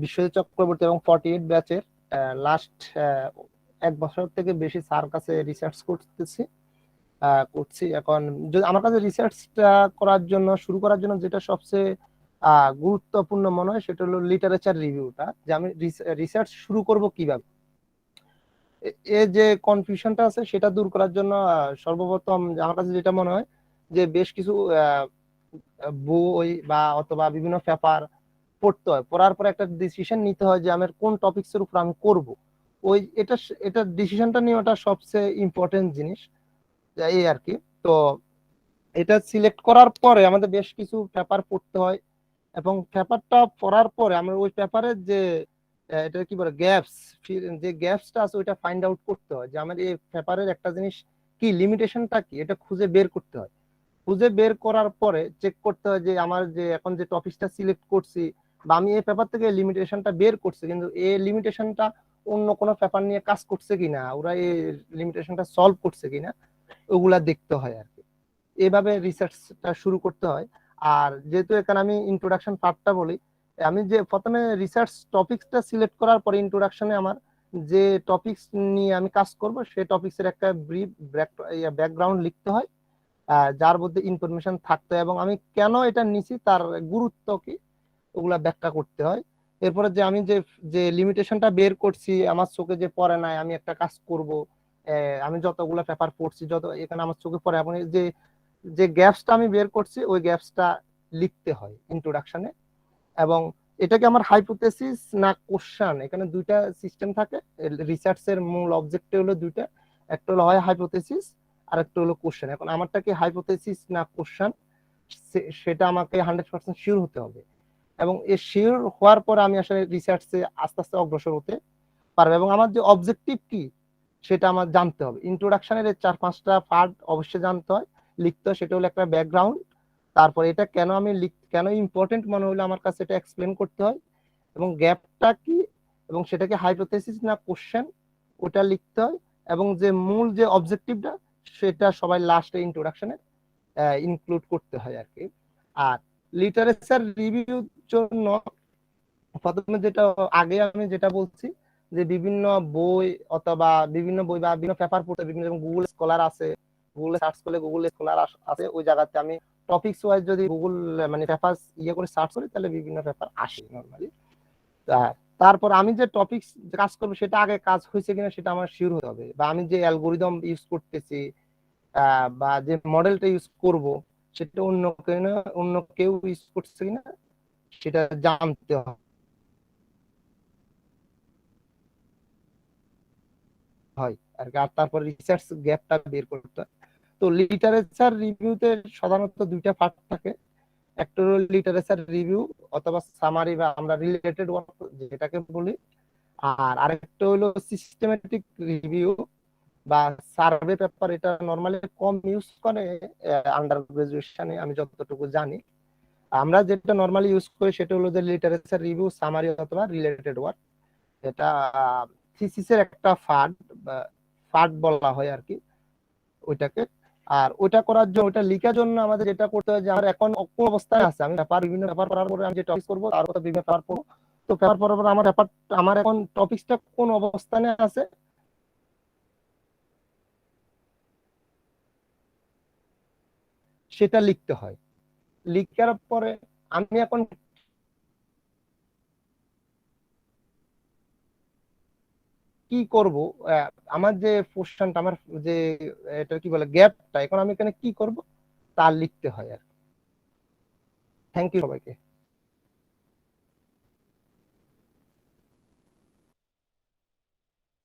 বিশ্বজিৎ চক্রবর্তী এবং 48 ব্যাচের লাস্ট 1 বছর থেকে বেশি স্যার কাছে রিসার্চ করছি। এখন যদি আমার কাছে রিসার্চটা শুরু করার জন্য যেটা সবচেয়ে গুরুত্বপূর্ণ মনে হয় সেটা হলো লিটারেচার রিভিউটা, যে আমি রিসার্চ শুরু করব কিভাবে। এই যে কনফিউশনটা আছে সেটা দূর করার জন্য সর্বপ্রথম আমার কাছে যেটা মনে হয় যে বেশ কিছু বই বা অথবা বিভিন্ন পেপার পড়তে হয়, পড়ার পর একটা ডিসিশন নিতে হয় যে আমার কোন টপিকস এর উপর আমি করব। এটা ডিসিশনটা নেওয়াটা সবচেয়ে ইম্পর্টেন্ট জিনিস, এই আর কি। তো এটা সিলেক্ট করার পরে আমাদের বেশ কিছু পেপার পড়তে হয়, এবং পেপারটা পড়ার পরে আমরা ওই পেপারের যে এটা কি বলে গ্যাপস, যে গ্যাপসটা আছে ওইটা ফাইন্ড আউট করতে হয়, যে আমার এই পেপারের একটা জিনিস কি লিমিটেশনটা কি, এটা খুঁজে বের করতে হয়। খুঁজে বের করার পরে চেক করতে হয় যে আমার যে এখন যে টপিকটা সিলেক্ট করছি বা আমি এই পেপার থেকে লিমিটেশনটা বের করছি, কিন্তু এই লিমিটেশনটা অন্য কোনো পেপার নিয়ে কাজ করছে কিনা, ওরা এই লিমিটেশনটা সলভ করছে কিনা, ওগুলা দেখতে হয় আর কি। এভাবে রিসার্চটা শুরু করতে হয়। আর যেহেতু এখানে আমি ইন্ট্রোডাকশন পার্টটা বলি, আমি যে প্রথমে রিসার্চ টপিকসটা সিলেক্ট করার পরে ইন্ট্রোডাকশনে আমার যে টপিকস নিয়ে আমি কাজ করব সেই টপিকসের একটা ব্রিফ ব্যাকগ্রাউন্ড লিখতে হয়, যার মধ্যে ইনফরমেশন থাকতে হয় এবং আমি কেন এটা নিছি তার গুরুত্ব কি ওগুলা ব্যাখ্যা করতে হয়। এরপরে যে আমি যে যে লিমিটেশনটা বের করছি আমার চোখে যে পড়ে নাই, আমি একটা কাজ করব, আমি যতগুলো পেপার পড়ছি যত এখানে আমার চোখে পড়ে, এবং যে যে গ্যাপসটা আমি বের করছি ওই গ্যাপসটা লিখতে হয় ইন্ট্রোডাকশনে। এবং এটাকে আমার হাইপোথেসিস না কোশ্চেন, এখানে দুইটা সিস্টেম থাকে। রিসার্চের মূল অবজেক্টিভ হলো দুইটা, একটা হলো হয় হাইপোথেসিস আর একটা হলো কোশ্চেন। এখন আমারটা কি হাইপোথেসিস না কোশ্চেন সেটা আমাকে 100% শিওর হতে হবে, এবং এই শিওর হওয়ার পর আমি আসলে রিসার্চে আস্তে আস্তে অগ্রসর হতে পারবো। এবং আমার যে অবজেক্টিভ কি সেটা আমার জানতে হবে। ইন্ট্রোডাকশনের 4-5টা পার্ট অবশ্যই জানতে হয়, লিখতে হয়। সেটা হলো একটা ব্যাকগ্রাউন্ড, তারপর এটা কেন আমি কেন ইম্পর্টেন্ট মনে হলো আমার কাছে এটা এক্সপ্লেন করতে হয়, এবং গ্যাপটা কি এবং সেটাকে হাইপোথেসিস না কোশ্চেন ওটা লিখতে হয়, এবং যে মূল যে অবজেক্টিভটা সেটা সবাই লাস্টে ইন্ট্রোডাকশনে ইনক্লুড করতে হয় আর কি। আর লিটারেচার রিভিউর জন্য প্রথমে যেটা আগে আমি যেটা বলছি যে বিভিন্ন বই অথবা বিভিন্ন বই বা বিভিন্ন পেপার পড়তে বিভিন্ন গুগল স্কলার আছে, গুগলে সার্চ করলে গুগল স্কলার আছে, ওই জায়গাতে আমি টপিকস ওয়াইজ যদি গুগল মানে পেপার ইয়ে করে সার্চ করি তাহলে বিভিন্ন পেপার আসে নর্মালি। তারপর আমি যে টপিকস কাজ করবো সেটা আগে কাজ হয়েছে কিনা সেটা আমার শিওর হতে হবে, বা আমি যে অ্যালগোরিদম ইউজ করতেছি বা যে মডেলটা ইউজ করব সেটা অন্য কেউ ইউজ করছে কিনা সেটা জানতে হয় আর কি। আর তারপর রিসার্চ গ্যাপটা বের করতে হয়। তো লিটারেচার রিভিউতে সাধারণত দুইটা পার্ট থাকে, একটা হলো লিটারেচার রিভিউ অথবা সামারি বা আমরা রিলেটেড ওয়ার্ক যেটাকে বলি, আর আরেকটা হলো সিস্টেমেটিক রিভিউ বা সার্ভে পেপার। এটা নর্মালি কম ইউজ করে আন্ডার গ্রাজুয়েশনে আমি যতটুকু জানি। আমরা যেটা নর্মালি ইউজ করি সেটা হলো যে লিটারেচার রিভিউ, সামারি অথবা রিলেটেড ওয়ার্ক। এটা থিসিসের একটা ফাট বলা হয় আর কি ওইটাকে। আর ওইটা করার জন্য ওইটা লিখার জন্য আমাদের যেটা করতে হয় যে আমার এখন কোন অবস্থায় আছে, আমি বিভিন্ন পেপার পড়ার পরে আমি যে টপিক করবো তার কথা বিভিন্ন পেপার পড়বো। তো পেপার পড়ার পর আমার এখন টপিকসটা কোন অবস্থানে আছে সেটা লিখতে হয়। লিখার পরে আমি এখন কি করব, আমার যে পোর্শনটা আমার যে এটা কি বলে গ্যাপটা, এখন আমি এখানে কি করব তা লিখতে হয় আর। থ্যাংক ইউ সবাইকে।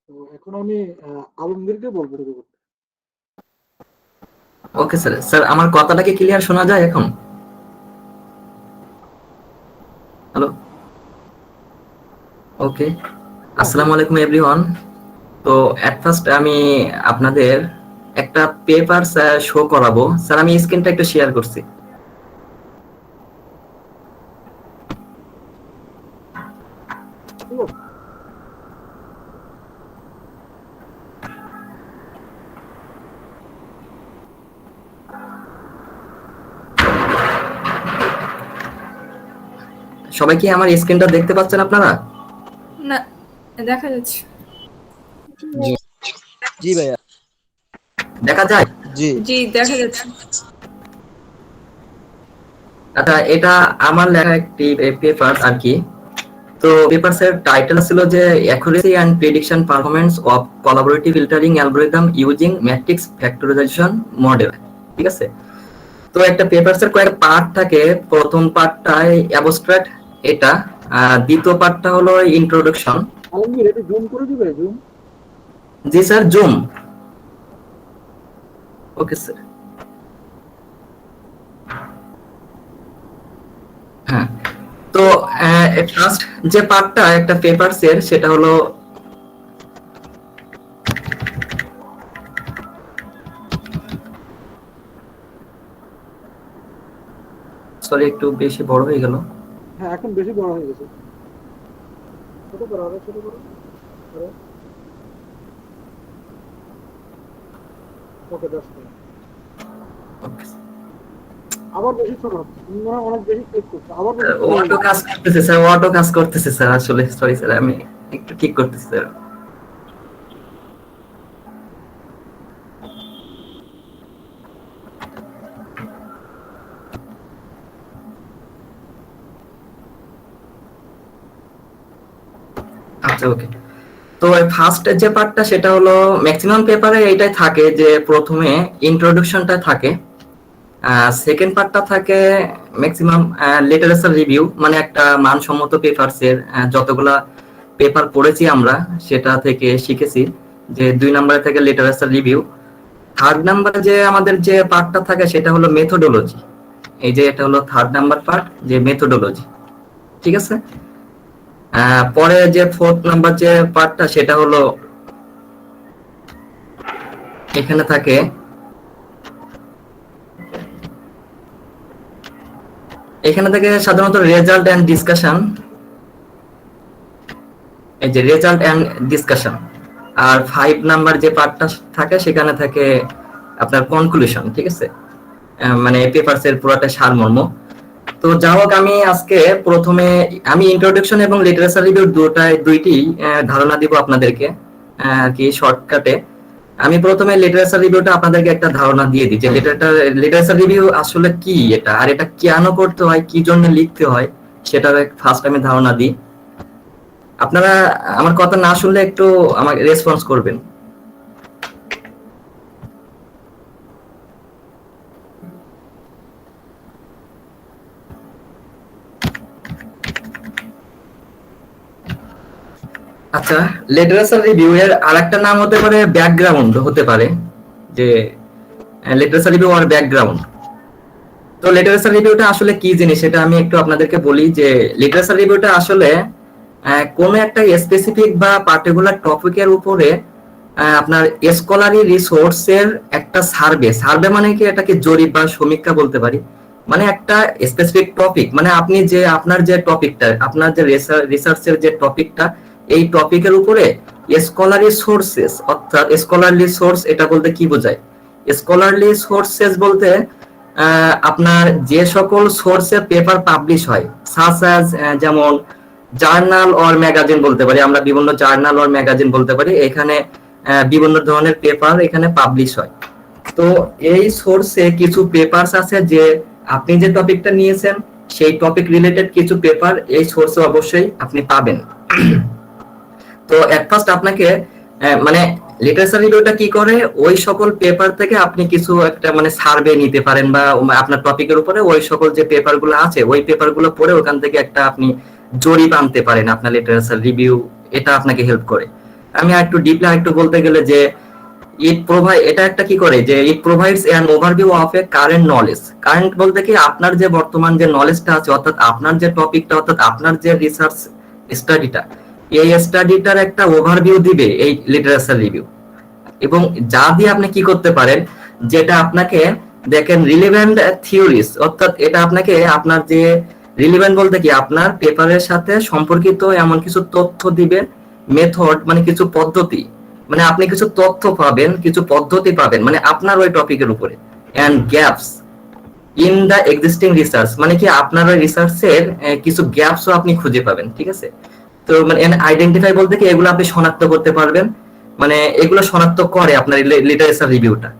তো এখন আমি আলমগীরকে বলবো শুরু করতে। Okay sir. স্যার আমার কথাটা কি ক্লিয়ার শোনা যায় এখন? হ্যালো, ওকে। হ্যাঁ, আসসালামু আলাইকুম এভরিওয়ান। তো এট ফার্স্ট আমি আপনাদের একটা পেপার শো করাবো। স্যার আমি স্ক্রিনটা একটু শেয়ার করছি। ঠিক আছে। সবাই কি আমার স্ক্রিনটা দেখতে পাচ্ছেন আপনারা? না, দেখা যাচ্ছে। জি জি ভাইয়া, দেখা যায়? জি জি, দেখা যাচ্ছে। আচ্ছা, এটা আমার লেখা একটি পেপার আর কি। তো পেপারসের টাইটেল ছিল যে accuracy and prediction performance of collaborative filtering algorithm using matrix factorisation model. ঠিক আছে, তো একটা পেপারসের কয়েকটা পার্ট থাকে। প্রথম পার্টটাই অ্যাবস্ট্রাক্ট, এটা দ্বিতীয় পার্টটা হলো ইন্ট্রোডাকশন। আলমগীর একটু জুম করে দিবে, জুম। জি স্যার, জুম। Okay sir. হ্যাঁ, তো ফার্স্ট যে পার্টটা একটা পেপারসের, সেটা হলো সরি একটু বেশি বড় হয়ে গেল। হ্যাঁ, এখন বেশি বড় হয়ে গেছে। ছোট করো, আরো ছোট করো। আরো। ওকে, 10 মিনিট। আবার বেশি ছোট হচ্ছে, তুমি মনে হয় অনেক বেশি ক্লিক করছো, আবার বেশি ছোট হয়ে অটো গেছে। কাজ করতেছে স্যার, অটো কাজ করতেছে স্যার, আসলে সরি স্যার, আমি একটু ঠিক করতেছি স্যার। আচ্ছা, ওকে। তো ফার্স্ট যে পার্টটা সেটা হলো ম্যাক্সিমাম পেপারে এইটাই থাকে যে প্রথমে ইন্ট্রোডাকশনটা থাকে, সেকেন্ড পার্টটা থাকে ম্যাক্সিমাম লিটারেচার রিভিউ, মানে একটা মানসম্মত পেপারসের যতগুলা পেপার পড়েছি আমরা সেটা থেকে শিখেছি যে 2 নম্বরে থেকে লিটারেচার রিভিউ। থার্ড নাম্বারে যে আমাদের যে পার্টটা থাকে সেটা হলো মেথোডোলজি। এই যে এটা হলো থার্ড নাম্বার পার্ট, যে মেথোডোলজি। ঠিক আছে, পরে যে ফোর্থ নাম্বার যে পার্টটা সেটা হলো এখানে থাকে সাধারণত রেজাল্ট এন্ড ডিসকাশন। এই যে রেজাল্ট এন্ড ডিসকাশন। আর 5 নাম্বার যে পার্টটা থাকে সেখানে থাকে আপনার কনক্লুশন। ঠিক আছে, মানে পেপারসের পুরোটা সারমর্ম। তো যাই হোক, আমি আজকে প্রথমে আমি ইন্ট্রোডাকশন এবং লিটারেচার রিভিউ দুইটি ধারণা দিব আপনাদেরকে আর কি শর্টকাটে। আমি প্রথমে লিটারেচার রিভিউটা আপনাদেরকে একটা ধারণা দিয়ে দিই যে লিটারেচার রিভিউ আসলে কি, এটা আর এটা কেন করতে হয়, কি জন্য লিখতে হয়, সেটার ফার্স্ট আমি ধারণা দিই। আপনারা আমার কথা না শুনলে একটু আমাকে রেসপন্স করবেন। আচ্ছা, লিটারেচার রিভিউ এর আরেকটা নাম হতে পারে ব্যাকগ্রাউন্ড, হতে পারে যে লিটারেচার রিভিউ আর ব্যাকগ্রাউন্ড। তো লিটারেচার রিভিউটা আসলে কি জিনিস সেটা আমি একটু আপনাদেরকে বলি যে লিটারেচার রিভিউটা আসলে কোনো একটা স্পেসিফিক বা পার্টিকুলার টপিকের উপরে আপনার স্কলারি রিসোর্সের একটা সার্ভে মানে কি, এটাকে জরিপ বা সমীক্ষা বলতে পারি। মানে একটা স্পেসিফিক টপিক, মানে আপনি যে আপনার যে টপিকটা, আপনার যে রিসার্চের যে টপিকটা, এই টপিকের উপরে স্কলারি সোর্সেস, অর্থাৎ স্কলারলি সোর্স এটা বলতে কি বোঝায়? স্কলারলি সোর্সেস বলতে আপনার যে সকল সোর্সে পেপার পাবলিশ হয়, সাচ অ্যাজ যেমন জার্নাল অর ম্যাগাজিন বলতে পারি আমরা, বিভিন্ন জার্নাল অর ম্যাগাজিন বলতে পারি, এখানে বিভিন্ন ধরনের পেপার এখানে পাবলিশ হয়। তো এই সোর্সে কিছু পেপারস আছে যে আপনি যে টপিকটা নিয়েছেন সেই টপিক রিলেটেড কিছু পেপার এই সোর্সে অবশ্যই আপনি পাবেন। তো এট ফার্স্ট আপনাকে মানে লিটারেচার রিভিউটা কি করে, ওই সকল পেপার থেকে আপনি কিছু একটা মানে সার্ভে নিতে পারেন, বা আপনার টপিকের উপরে ওই সকল যে পেপারগুলো আছে ওই পেপারগুলো পড়ে ওখান থেকে একটা আপনি জরিপ আনতে পারেন আপনার লিটারেচার রিভিউ। এটা আপনাকে হেল্প করে। আমি একটু ডিপলি একটু বলতে গেলে যে এটা একটা কি করে যে ইট provides an overview of A current knowledge. Current বলতে কি আপনার যে বর্তমান যে নলেজটা আছে, অর্থাৎ আপনার যে টপিকটা, অর্থাৎ আপনার যে রিসার্চ স্টাডিটা, এই স্টাডিটার একটা ওভারভিউ দিবে এই লিটারেচার রিভিউ। এবং যা দিয়ে আপনি কি করতে পারেন, যেটা আপনাকে দেখেন রিলেভেন্ট থিওরিজ, অর্থাৎ এটা আপনাকে আপনার যে রিলেভেন্ট বলতে কি আপনার পেপারের সাথে সম্পর্কিত এমন কিছু তথ্য দিবে, মেথড মানে কিছু পদ্ধতি, মানে আপনি কিছু তথ্য পাবেন, কিছু পদ্ধতি পাবেন মানে আপনার ওই টপিকের উপরে। And gaps, in the existing research, মানে কি আপনার রিসার্চের কিছু গ্যাপসও আপনি খুঁজে পাবেন, ঠিক আছে। তো মানে আইডেন্টিফাই বলতে কি এগুলো আপনি শনাক্ত করতে পারবেন, মানে এগুলো শনাক্ত করে আপনার লিটারেচার রিভিউটা।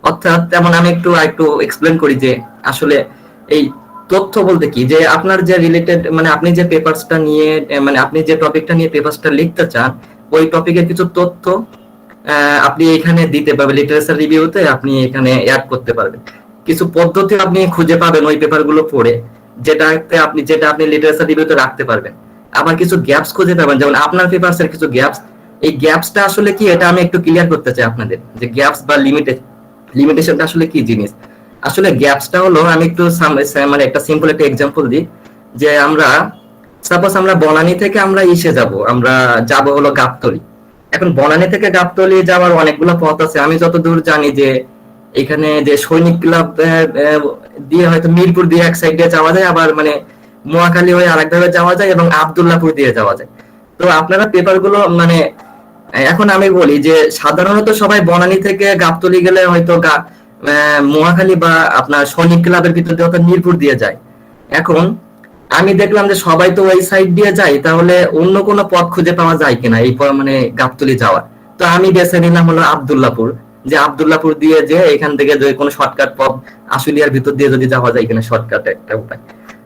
অর্থাৎ যেমন আমি একটু এক্সপ্লেন করি যে আসলে এই তথ্য বলতে কি, যে আপনার যে রিলেটেড মানে আপনি যে পেপারসটা নিয়ে মানে আপনি যে টপিকটা নিয়ে পেপারসটা লিখতে চান ওই টপিকের কিছু তথ্য আপনি এখানে দিতে পারবেন, লিটারেচার রিভিউতে আপনি এখানে অ্যাড করতে পারবেন। কিছু পদ্ধতি আপনি খুঁজে পাবেন ওই পেপারগুলো পড়ে, যেটা আপনি লিটারেচার রিভিউতে রাখতে পারবেন। আবার কিছু গ্যাপস খুঁজে পাবেন, যেমন আপনার পেপারসের কিছু গ্যাপস, এই গ্যাপসটা আসলে কি এটা আমি একটু ক্লিয়ার করতে চাই আপনাদের, যে গ্যাপস বা লিমিটেশনটা আসলে কি জিনিস। আসলে গ্যাপসটা হলো, আমি একটু মানে একটা সিম্পল একটা এক্সাম্পল দিই, যে আমরা সাপোজ আমরা বনানী থেকে আমরা আমরা যাব হলো গাবতলী। এখন বনানী থেকে গাবতলী যাওয়ার অনেকগুলো পথ আছে, আমি যতদূর জানি যে এখানে যে সৈনিক ক্লাব দিয়ে হয়তো মিরপুর দিয়ে এক সাইড দিয়ে যাওয়া যায়, আবার মানে মহাখালী হয়ে আরেকভাবে যাওয়া যায়, এবং আব্দুল্লাহপুর দিয়ে যাওয়া যায়। তো আপনারা পেপার গুলো মানে এখন আমি বলি যে সাধারণত সবাই বনানী থেকে গাবতলী গেলে হয়তো মহাখালী বা আপনার সৈনিক ক্লাবের ভিতর দিয়ে হয়তো মিরপুর দিয়ে যায়। এখন আমি দেখলাম যে সবাই তো ওই সাইড দিয়ে যায়, তাহলে অন্য কোনো পথ খুঁজে পাওয়া যায় কিনা এই মানে গাবতলী যাওয়ার। তো আমি বেছে নিলাম হলো আব্দুল্লাহপুর, যে আব্দুল্লাহপুর দিয়ে যে এখান থেকে যে কোনো শর্টকাট পথ আশুলিয়ার ভিতর দিয়ে যদি যাওয়া যায় কিনা, শর্টকাট একটা উপায়।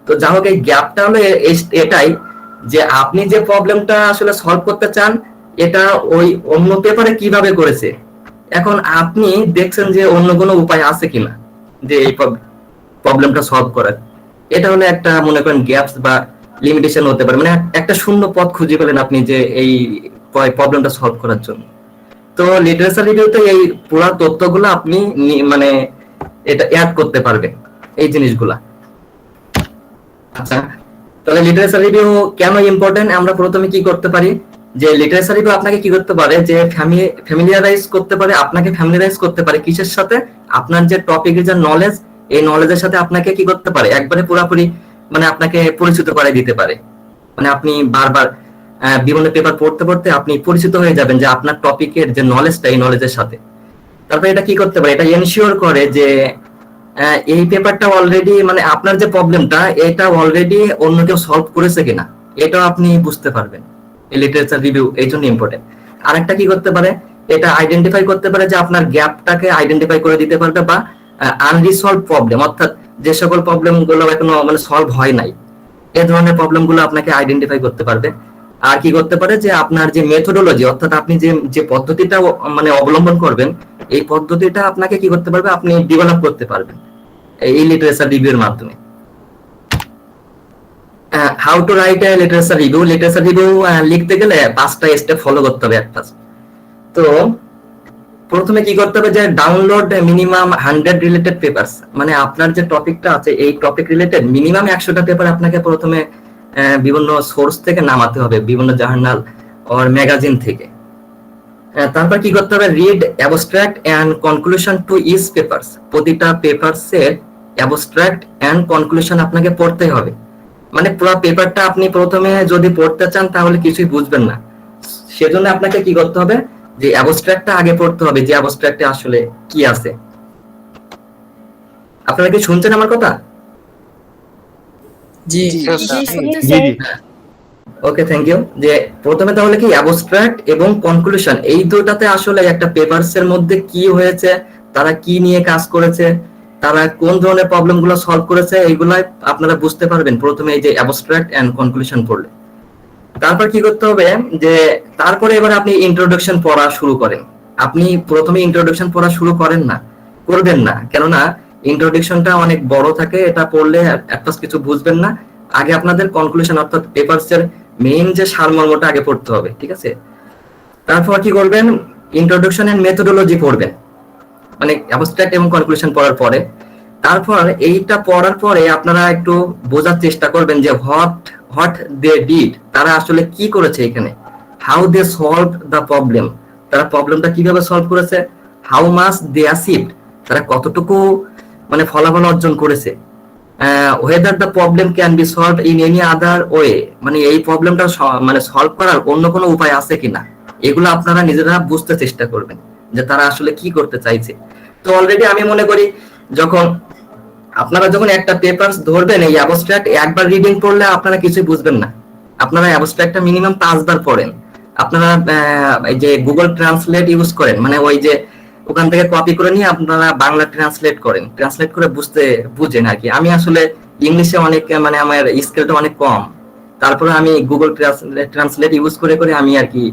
তো যা হোক এই গ্যাপটা হলো এটাই, যে আপনি যে প্রবলেমটা আসলে সলভ করতে চান এটা ওই অন্য পেপারে কিভাবে করেছে, এখন আপনি দেখছেন যে অন্য কোনো উপায় আছে কিনা যে এই প্রবলেমটা সলভ করার। এটা হলো একটা মনে করেন গ্যাপস বা লিমিটেশন হতে পারে, মানে একটা শূন্য পথ খুঁজে পেলেন আপনি যে এই প্রবলেমটা সলভ করার জন্য। তো লিটারেচার রিভিউতে এই পুরো তথ্যগুলো আপনি মানে এটা অ্যাড করতে পারবেন এই জিনিসগুলা। আচ্ছা, তাহলে লিটারেচার রিভিউ কেন ইম্পর্টেন্ট, আমরা প্রথমে কি করতে পারি, যে লিটারেচার রিভিউ আপনাকে কি করতে পারে, যে ফ্যামিলিয়ারাইজ করতে পারে, আপনাকে ফ্যামিলিয়ারাইজ করতে পারে কিসের সাথে, আপনার যে টপিকের যে নলেজ, এই নলেজের সাথে আপনাকে কি করতে পারে, একবারে পুরোপুরি মানে আপনাকে পরিচিত করে দিতে পারে। মানে আপনি বারবার বিভিন্ন পেপার পড়তে পড়তে আপনি পরিচিত হয়ে যাবেন যে আপনার টপিকের যে নলেজটা এই নলেজের সাথে। তারপরে এটা কি করতে পারে, এটা এনশিওর করে যে এই পেপারটা অলরেডি মানে আপনার যে প্রবলেমটা এটা অলরেডি অন্য কেউ সলভ করেছে কিনা এটাও আপনি বুঝতে পারবেন। এই লিটারেচার রিভিউ এই জন্য ইম্পর্টেন্ট। আরেকটা কি করতে পারে, এটা আইডেন্টিফাই করতে পারে যে আপনার গ্যাপটাকে আইডেন্টিফাই করে দিতে পারবে, বা আনরিসলভ প্রবলেম, অর্থাৎ যে সকল প্রবলেম গুলো এখনো মানে সলভ হয় নাই এই ধরনের প্রবলেম গুলো আপনাকে আইডেন্টিফাই করতে পারবে। আর কি করতে পারে, যে আপনার যে মেথোডোলজি, অর্থাৎ আপনি যে পদ্ধতিটা মানে অবলম্বন করবেন এই পদ্ধতিটা আপনাকে কি করতে পারবে, আপনি ডেভেলপ করতে পারবেন এই লিটারেচার রিভিউর মাধ্যমে। How to write a literature review. Literature review লিখতে গেলে 5টা স্টেপ ফলো করতে হবে একটা। তো প্রথমে কি করতে হবে, যে ডাউনলোড মিনিমাম 100 রিলেটেড পেপারস, মানে আপনার যে টপিকটা আছে এই টপিক রিলেটেড মিনিমাম 100টা পেপার আপনাকে প্রথমে বিভিন্ন সোর্স থেকে নামাতে হবে, বিভিন্ন জার্নাল অর ম্যাগাজিন থেকে। তারপর কি করতে হবে, read abstract and conclusion to each papers, প্রতিটা পেপারসের অ্যাবস্ট্রাক্ট এন্ড কনক্লুশন আপনাকে পড়তে হবে। মানে পুরো পেপারটা আপনি প্রথমে যদি পড়তে চান তাহলে কিছুই বুঝবেন না, সেজন্য আপনাকে কি করতে হবে, যে অ্যাবস্ট্রাক্টটা আগে পড়তে হবে, যে অ্যাবস্ট্রাক্টে আসলে কি আছে। আপনারা কি শুনছেন আমার কথা? জি ওকে, থ্যাংক ইউ। যে প্রথমে তাহলে কি অ্যাবস্ট্রাক্ট এবং কনক্লুশন এই দুটাতে আসলে একটা পেপারসের মধ্যে কি হয়েছে, তারা কি নিয়ে কাজ করেছে, তারা কোন ধরনের প্রবলেম গুলো সলভ করেছে, এইগুলাই আপনারা বুঝতে পারবেন প্রথমে এই যে অ্যাবস্ট্রাক্ট এন্ড কনক্লুশন পড়লে। তারপর কি করতে হবে, যে তারপরে এবার আপনি ইন্ট্রোডাকশন পড়া শুরু করেন। আপনি প্রথমে ইন্ট্রোডাকশন পড়া শুরু করবেন না, কেননা ইন্ট্রোডাকশনটা অনেক বড় থাকে, এটা পড়লে একটা কিছু বুঝবেন না। আগে আপনাদের কনক্লুশন অর্থাৎ পেপারসের মেইন যে সারমর্মটা আগে পড়তে হবে, ঠিক আছে। তারপর কি করবেন, ইন্ট্রোডাকশন এন্ড মেথোডোলজি পড়বেন, মানে অ্যাবস্ট্রাক্ট এবং কনক্লুশন পড়ার পরে। তারপর এইটা পড়ার পরে আপনারা একটু বোঝার চেষ্টা করবেন যে হোয়াট দে ডিড, তারা আসলে কি করেছে এখানে, how they solve the problem, তারা প্রবলেমটা কিভাবে সলভ করেছে, হাউ মাচ দে অ্যাচিভড, তারা কতটুকু মানে ফলাফল অর্জন করেছে, whether the problem can be solved in any other way, মানে এই প্রবলেমটা মানে সলভ করার অন্য কোনো উপায় আছে কিনা, এগুলো আপনারা নিজেরা বুঝতে চেষ্টা করবেন যে তারা আসলে কি করতে চাইছে। তো অলরেডি আমি মনে করি যখন আপনারা যখন একটা পেপার ধরবেন, এই অ্যাবস্ট্রাক্ট একবার রিডিং পড়লে আপনারা কিছুই বুঝবেন না। আপনারা অ্যাবস্ট্রাক্টটা মিনিমাম 5 বার পড়েন। আপনারা এই যে গুগল ট্রান্সলেট ইউজ করেন, মানে ওই যে ওখান থেকে কপি করে নিয়ে আপনারা বাংলা ট্রান্সলেট করেন, ট্রান্সলেট করে বুঝেন আর কি। আমি আসলে ইংলিশে অনেক মানে আমার স্কিলটা অনেক কম, তারপরে আমি গুগল ট্রান্সলেট ইউজ করে করে আমি আর কি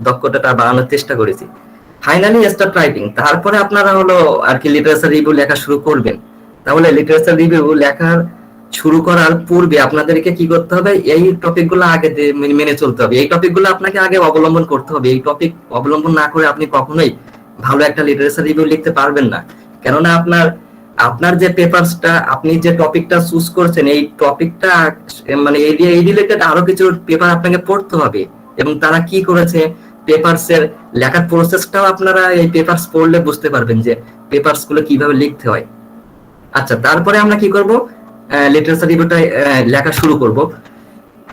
দক্ষতাটা বাড়ানোর চেষ্টা করেছি। ফাইনালি স্টার্ট রাইটিং, তারপরে আপনারা হলো আর কি লিটারেচার রিভিউ লেখা শুরু করবেন। তাহলে লিটারেচার রিভিউ লেখার শুরু করার পূর্বে আপনাদেরকে কি করতে হবে, এই টপিকগুলো আগে মেনে চলতে হবে। এই টপিকগুলো আপনাকে আগে অবলম্বন করতে হবে। এই টপিক অবলম্বন না করে আপনি কখনোই ভালো একটা লিটারেচার রিভিউ লিখতে পারবেন না। কেননা আপনার যে পেপারসটা, আপনি যে টপিকটা চুজ করছেন, এই টপিকটা মানে এই রিলেটেড আরো কিছু পেপার আপনাকে পড়তে হবে, এবং তারা কি করেছে পেপারসের লেখার প্রসেসটাও আপনারা এই পেপারস পড়লে বুঝতে পারবেন যে পেপারস গুলো কিভাবে লিখতে হয়। আচ্ছা, তারপরে আমরা কি করব, লিটারেচার রিভিউটা লেখা শুরু করব।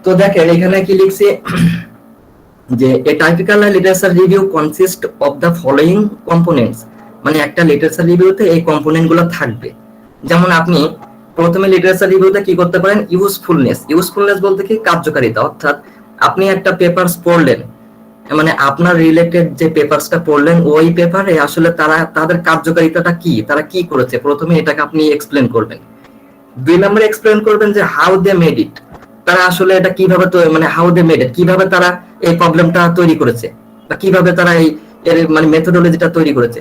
তো দেখেন এখানে কি লিখছি যে a typical literature review consist of the following components, মানে একটা লিটারেচার রিভিউতে এই কম্পোনেন্ট গুলো থাকবে। যেমন আপনি প্রথমে লিটারেচার রিভিউতে কি করতে পারেন, ইউজফুলনেস বলতে কি কার্যকারিতা, অর্থাৎ আপনি একটা পেপারস পড়লেন, মানে আপনার রিলেটেড যে পেপারসটা পড়লেন ওই পেপারে আসলে তাদের কার্যকারিতাটা কি, তারা কি করেছে, প্রথমে এটাকে আপনি এক্সপ্লেন করবেন। 2 নম্বরে এক্সপ্লেন করবেন যে হাউ দে মেড ইট, তারা আসলে এটা কিভাবে মানে হাউ দে মেড ইট, কিভাবে তারা এই প্রবলেমটা তৈরি করেছে, বা কিভাবে তারা এই মানে মেথোডোলজিটা তৈরি করেছে।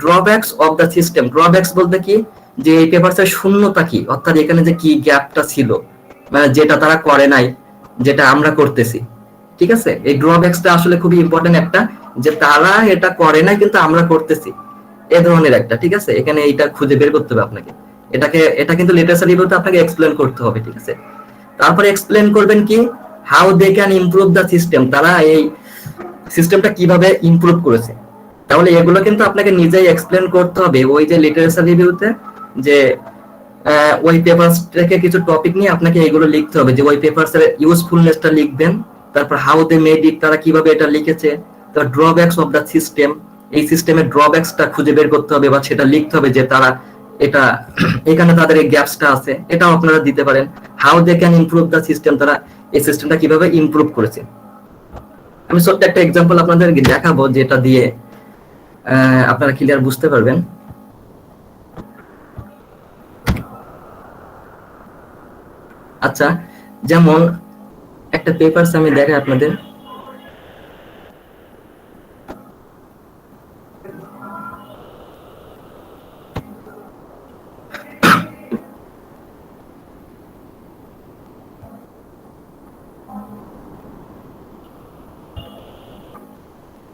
Drawbacks of the system, drawbacks বলতে কি যে এই পেপারসের শূন্যতা কি, অর্থাৎ এখানে যে কি গ্যাপটা ছিল, মানে যেটা তারা করে নাই, যেটা আমরা করতেছি। ঠিক আছে, এই ড্রব্যাকসটা আসলে খুবই ইম্পর্টেন্ট একটা, যে তারা এটা করে নাই কিন্তু আমরা করতেছি, এই ধরনের একটা। ঠিক আছে, এখানে এইটা খুঁজে বের করতে হবে আপনাকে, এটা কিন্তু লিটারেচার রিভিউতে আপনাকে এক্সপ্লেন করতে হবে। ঠিক আছে, তারপরে এক্সপ্লেন করবেন কি how they can improve the system, তারা এই সিস্টেমটা কিভাবে ইমপ্রুভ করেছে। তাহলে এগুলো কিন্তু আপনাকে নিজেই এক্সপ্লেন করতে হবে ওই যে লিটারেচার রিভিউতে, যে ওই পেপারস থেকে কিছু টপিক নিয়ে আপনাকে এগুলো লিখতে হবে, যে ওই পেপারসের ইউজফুলনেসটা লিখবেন, তারপর হাউ দে মেড ইট, তারা কিভাবে এটা লিখেছে, তারপর ড্রব্যাকস অফ দ্য সিস্টেম, এই সিস্টেমের ড্রব্যাকসটা খুঁজে বের করতে হবে বা সেটা লিখতে হবে, যে তারা এটা এখানে তাদের এই গ্যাপসটা আছে, এটাও আপনারা দিতে পারেন। How they can improve the system, তারা এই সিস্টেমটা কিভাবে ইমপ্রুভ করেছে। আমি ছোট্ট একটা এক্সাম্পল আপনাদের দেখাবো, যেটা দিয়ে আপনারা ক্লিয়ার বুঝতে পারবেন। আচ্ছা, যেমন একটা পেপারস আমি দেখাই আপনাদের।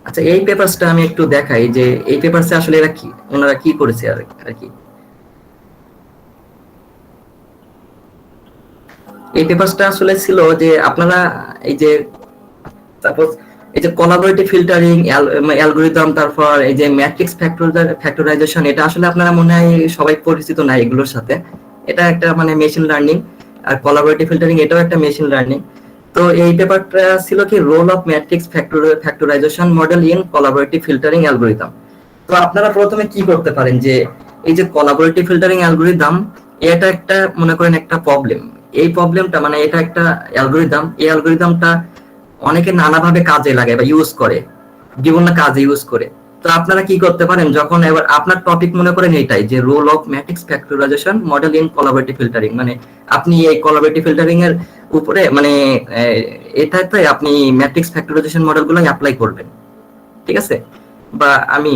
আচ্ছা, এই পেপারসটা আমি একটু দেখাই যে এই পেপারসে আসলে ওনারা কি করেছে আর কি। এই পেপারসটা আসলে ছিল যে আপনারা এই যে সাপোজ এই যে কোলাবোরেটিভ ফিল্টারিং অ্যালগরিদম, তারপর এই যে ম্যাট্রিক্স ফ্যাক্টরাইজেশন, এটা আসলে আপনারা মনে হয় সবাই পরিচিত না এগুলোর সাথে। এটা একটা মানে মেশিন লার্নিং, আর কোলাবোরেটিভ ফিল্টারিং এটাও একটা মেশিন লার্নিং। তো এই পেপারটা ছিল কি role of matrix factorisation model in collaborative filtering algorithm. তো আপনারা প্রথমে কি করতে পারেন, যে এই যে কোলাবোরেটিভ ফিল্টারিং অ্যালগরিদম, এটা একটা মনে করেন একটা প্রবলেম। এই প্রবলেমটা মানে এটা একটা অ্যালগরিদম, এই অ্যালগরিদমটা অনেকে নানাভাবে কাজে লাগে বা ইউজ করে, বিভিন্ন কাজে ইউজ করে। তো আপনারা কি করতে পারেন, যখন এবার আপনার টপিক মনে করেন এইটাই যে role of matrix factorisation model in collaborative filtering, মানে আপনি এই কোলাবোরেটিভ ফিল্টারিং এর উপরে মানে এটাতে আপনি ম্যাট্রিক্স ফ্যাক্টরাইজেশন মডেলগুলো অ্যাপ্লাই করবেন। ঠিক আছে, বা আমি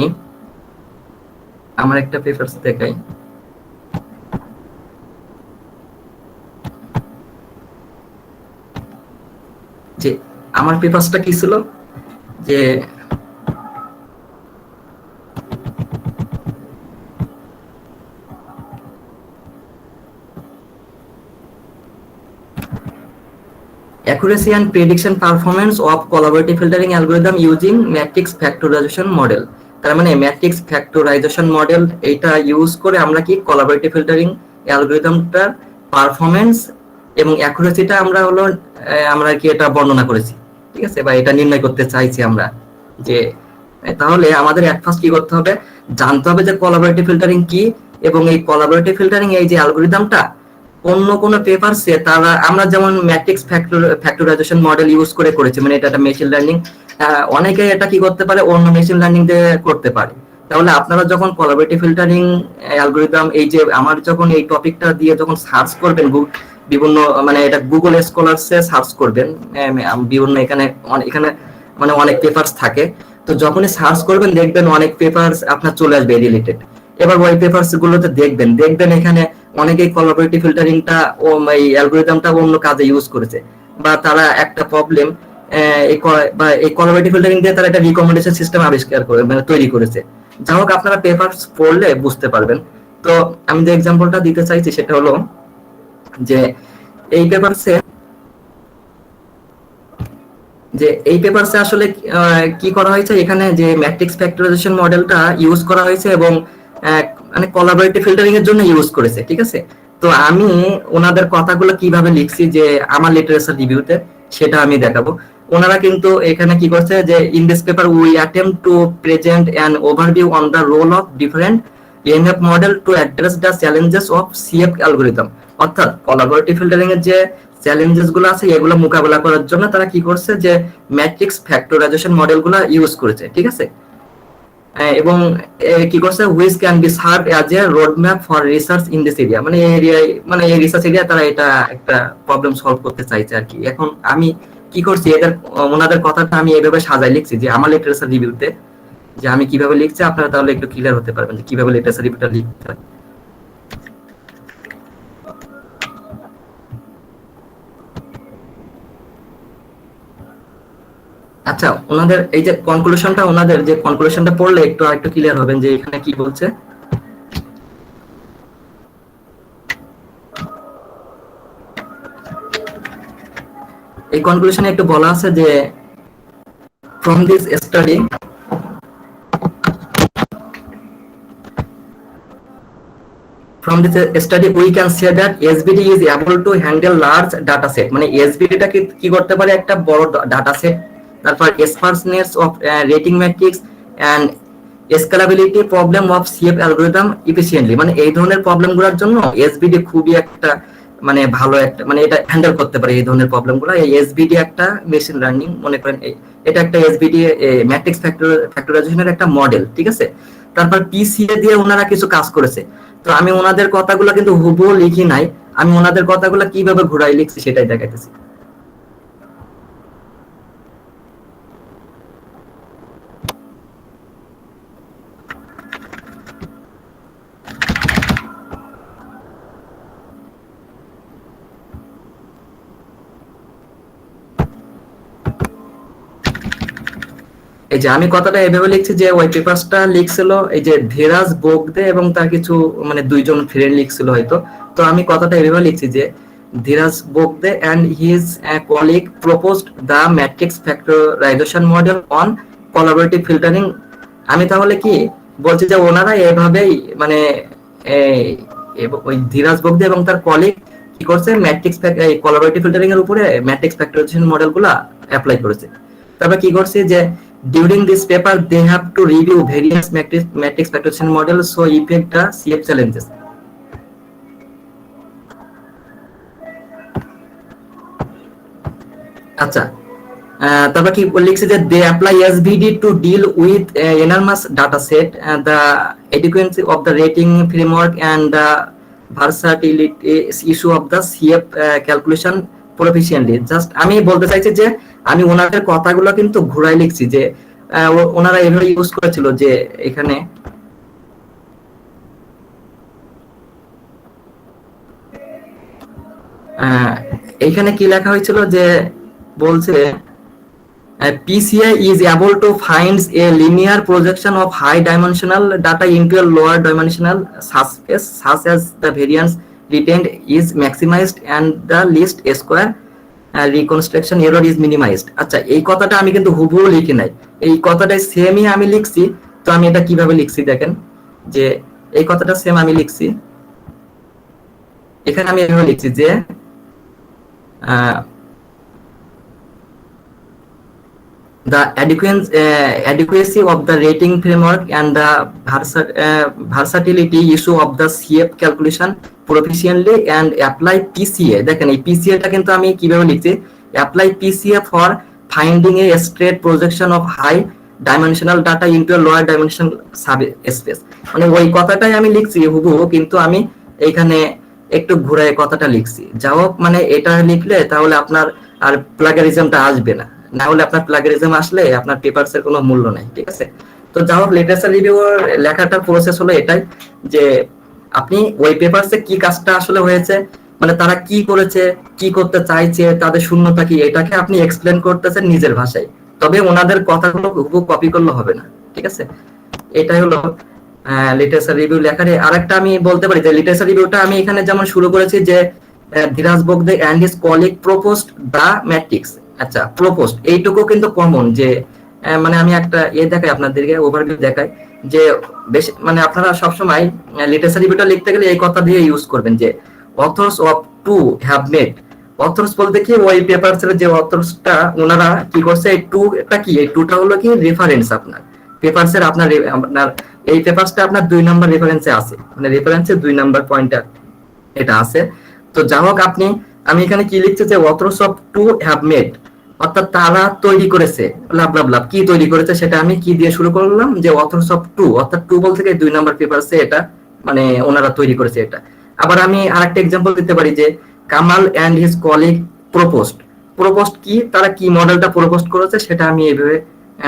আমার একটা পেপারস দেখাই। যে আমার পেপারসটা কি ছিল, যে accuracy and prediction performance of collaborative filtering algorithm using matrix factorization model। তার মানে ম্যাট্রিক্স ফ্যাক্টরাইজেশন মডেল এটা ইউজ করে আমরা কি কোলাবোরেটিভ ফিল্টারিং অ্যালগরিদমটার পারফরম্যান্স এবং অ্যাকুরেসিটা আমরা কি এটা বর্ণনা করেছি। ঠিক আছে, বা এটা নির্ণয় করতে চাইছি আমরা। যে তাহলে আমাদের এট ফার্স্ট কি করতে হবে, জানতে হবে যে কোলাবোরেটিভ ফিল্টারিং কি, এবং এই কোলাবোরেটিভ ফিল্টারিং এই যে অ্যালগরিদমটা অন্য কোন পেপারসে তারা আমরা যেমন ম্যাট্রিক্স ফ্যাক্টরাইজেশন মডেল ইউজ করে করেছি, মানে এটা একটা মেশিন লার্নিং, অনেকে এটা কি করতে পারে অন্য মেশিন লার্নিং দিয়ে করতে পারে। তাহলে আপনারা যখন কোলাবোরেটিভ ফিল্টারিং অ্যালগরিদম এই যে আমার যখন এই টপিকটা দিয়ে যখন সার্চ করবেন বিভিন্ন মানে এটা গুগল স্কলারসে সার্চ করবেন, বিভিন্ন এখানে এখানে মানে অনেক পেপারস থাকে, তো যখনই সার্চ করবেন দেখবেন অনেক পেপারস আপনার চলে আসবে রিলেটেড। এবার ওই পেপারস গুলোতে দেখবেন এখানে অনেকেই কোলাবোরেটিভ ফিল্টারিংটা ও এই অ্যালগরিদমটা অন্য কাজে ইউজ করেছে, বা তারা একটা প্রবলেম এই কোলাবোরেটিভ ফিল্টারিং দিয়ে তারা একটা রিকমেন্ডেশন সিস্টেম আবিষ্কার করে মানে তৈরি করেছে। যাই হোক আপনারা পেপারস পড়লে বুঝতে পারবেন। তো আমি যে এক্সাম্পলটা দিতে চাইছি সেটা হলো যে এই পেপারসে আসলে কি করা হয়েছে, এখানে যে ম্যাট্রিক্স ফ্যাক্টরাইজেশন মডেলটা ইউজ করা হয়েছে এবং মানে কোলাবোরেটিভ ফিল্টারিং এর জন্য ইউজ করেছে, ঠিক আছে। তো আমি ওনাদের কথাগুলো কিভাবে লিখছি যে আমার লিটারেচার রিভিউতে সেটা আমি দেখাবো। ওনারা কিন্তু এখানে কি করছে যে in this paper we attempt to present an overview on the role of different AMF model to address the challenges of CF algorithm. অর্থাৎ কোলাবোরেটিভ ফিল্টারিং এর যে চ্যালেঞ্জেস গুলো আছে এগুলো মোকাবেলা করার জন্য তারা কি করছে যে ম্যাট্রিক্স ফ্যাক্টরাইজেশন মডেলগুলো ইউজ করেছে, ঠিক আছে। এবং কি করছে which can be serve as a road map for research in this area, মানে এই এরিয়ায় মানে এই রিসার্চ এরিয়া তারা এটা একটা প্রবলেম সলভ করতে চাইছে আর কি। এখন আমি কি করছি এদের ওনাদের কথাটা আমি এইভাবে সাজাই লিখছি যে আমার লিটারেচার রিভিউতে যে আমি কিভাবে লিখছি, আপনারা তাহলে একটু ক্লিয়ার হতে পারবেন যে কিভাবে লিটারেচার রিভিউটা লিখতে হয়। আচ্ছা, ওনাদের এই যে কনক্লুশনটা, ওনাদের যে কনক্লুশনটা পড়লে একটু আরেকটু ক্লিয়ার হবেন যে এখানে কি বলছে। এই কনক্লুশনে একটু বলা আছে যে from this study we can say that SBD is able to handle large data set, মানে SBD টা কি করতে পারে একটা বড় ডাটা সেট, তারপর sparseness of rating matrix and scalability problem of CF algorithm efficiently, মানে এই ধরনের প্রবলেমগুলোর জন্য SBD খুবই একটা মানে ভালো একটা মানে এটা হ্যান্ডেল করতে পারে এই ধরনের প্রবলেমগুলো। এই SBD একটা মেশিন লার্নিং, মনে করেন এটা একটা SBD ম্যাট্রিক্স ফ্যাক্টরাইজেশনের একটা মডেল, ঠিক আছে। তারপর PCA দিয়ে ওনারা কিছু কাজ করেছে। তো আমি ওনাদের কথাগুলো কিন্তু হুবহু লিখি নাই, আমি ওনাদের কথাগুলো কিভাবে ঘুরাই লিখছি সেটাই দেখাইতেছি। এই যে আমি কথাটা এভাবে লিখছি যে ওই পেপারসটা লিখছিল এই যে ধীরাজ বোগদে এবং তার কিছু মানে দুইজন ফ্রেন্ড লিখছিল হয়তো। তো আমি কথাটা এভাবে লিখছি যে Dhiraj বোগদে and his colleague proposed the matrix factorization model on collaborative filtering। আমি তাহলে কি বলছি যে ওনারা এভাবেই মানে ওই ধীরাজ বোগদে এবং তার কলিগ কি করছে ম্যাট্রিক্স কোলাবোরেটিভ ফিল্টারিং এর উপরে ম্যাট্রিক্স ফ্যাক্টরাইজেশন মডেলগুলো অ্যাপ্লাই করেছে। তারপর কি করছে যে during this paper they have to review various matrix factorization models so effect the CF challenges। আচ্ছা, তারপর কি লিখছে যে they apply SVD to deal with enormous data set and the adequacy of the rating framework and the versatility issue of the CF calculation proficiently। Just আমি বলতে চাইছি যে আমি ওনাদের কথাগুলো কিন্তু ঘুরাই লিখছি যে ওনারা এভাবে ইউজ করেছিল যে এখানে এইখানে কি লেখা হয়েছিল যে বলছে PCA is able to find a linear projection of high dimensional data into a lower dimensional subspace such as the variance retained is maximized and the least square reconstruction error is minimized। আচ্ছা, এই কথাটা আমি কিন্তু হুবহু লিখি নাই, এই কথাটাই সেমই আমি লিখছি। তো আমি এটা কিভাবে লিখছি দেখেন যে এই কথাটা সেম আমি লিখছি, এখানে আমি এভাবে লিখছি যে the adequacy of the rating framework and the versatility issue of the CF calculation proficiently and apply PCA. দেখেন এই PCA টা কিন্তু আমি কিভাবে লিখছি, apply PCA for finding a straight projection of high dimensional data into a lower dimensional subspace। মানে ওই কথাটাই আমি লিখছি হুবহু, কিন্তু আমি এইখানে একটু ঘুরায় কথাটা লিখছি। যাও মানে এটা লিখলে তাহলে আপনার আর প্লাগারিজমটা আসবে না, না হলে আপনার প্লাগারিজম আসলে আপনার পেপারসের কোনো মূল্য নাই, ঠিক আছে। তো যাই হোক, লিটারেচার রিভিউ লেখাটার প্রসেস হলো এটাই যে আপনি ওই পেপারসে কি কাজটা আসলে হয়েছে, মানে তারা কি করেছে, কি করতে চাইছে, তাদের শূন্যতা কি, এটাকে আপনি এক্সপ্লেন করতেছেন নিজের ভাষায়। তবে ওনাদের কথাগুলো হুবহু কপি করলে হবে না, ঠিক আছে। এটাই হলো লিটারেচার রিভিউ লেখার আরেকটা আমি বলতে পারি যে লিটারেচার রিভিউটা আমি এখানে যেমন শুরু করেছি যে Dhiraj Bagde and his colleague proposed the matrix. আচ্ছা, প্রপোজড এইটুকু কিন্তু কমন যে মানে আমি একটা দেখাই আপনাদেরকে, ওভারভিউ দেখাই যে বেশি মানে আপনারা সবসময় লিটারেচার রিভিউটা লিখতে গেলে এই কথা দিয়ে ইউজ করবেন যে authors of to have made. Authors বলতে কি, ওই পেপারসের যে অথর্সটা ওনারা কি করছে, এই টুটা কি, এই টুটা হলো কি রেফারেন্স আপনার পেপারসের, আপনার এই পেপারসটা আপনার 2 নাম্বার রেফারেন্সে আছে, মানে রেফারেন্সে 2 নাম্বার পয়েন্টার এটা আছে। তো যাই হোক, আমি এখানে কি লিখছি যে authors of to have made, অর্থাৎ তারা তৈরি করেছে, লাভ লাভ লাভ কি তৈরি করেছে সেটা আমি কি দিয়ে শুরু করলাম যে অথর্স অফ টু, অর্থাৎ টু বলতে গিয়ে 2 নাম্বার পেপারসে এটা মানে ওনারা তৈরি করেছে এটা। আবার আমি আরেকটা এক্সাম্পল দিতে পারি যে Kamal and his colleague proposed. Proposed কি, তারা কি মডেলটা প্রপোজ করেছে সেটা আমি এইভাবে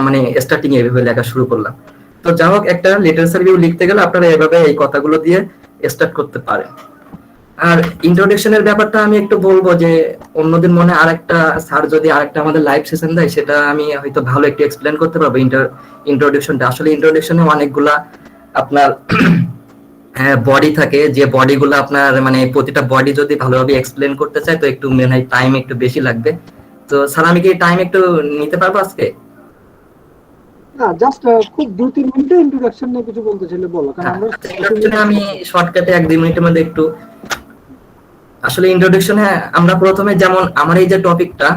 মানে স্টার্টিং এইভাবে লেখা শুরু করলাম। তো যাই হোক, একটা লিটারেচার রিভিউ লিখতে গেলে আপনারা এভাবে এই কথাগুলো দিয়ে স্টার্ট করতে পারেন। আর ইন্ট্রোডাকশনের ব্যাপারটা আমি একটু বলবো যে অন্যদিন মনে আরেকটা স্যার যদি আরেকটা আমাদের লাইভ সেশন দেয় সেটা আমি হয়তো ভালো একটু এক্সপ্লেন করতে পারবো ইন্ট্রোডাকশনটা। আসলে ইন্ট্রোডাকশনে অনেকগুলা আপনার বডি থাকে, যে বডিগুলো আপনার মানে প্রতিটা বডি যদি ভালোভাবে এক্সপ্লেন করতে চাই তো একটু মনে হয় টাইম একটু বেশি লাগবে। তো স্যার আমি কি টাইম একটু নিতে পারবো আজকে? না, জাস্ট খুব 2-3 মিনিটে ইন্ট্রোডাকশন নিয়ে কিছু বলতে চাইলে বলো, কারণ আমরা আমি শর্টকাটে 1-2 মিনিটের মধ্যে একটু আসলে ইন্ট্রোডাকশনে আমরা প্রথমে যেমন আমার এই যে টপিকটা,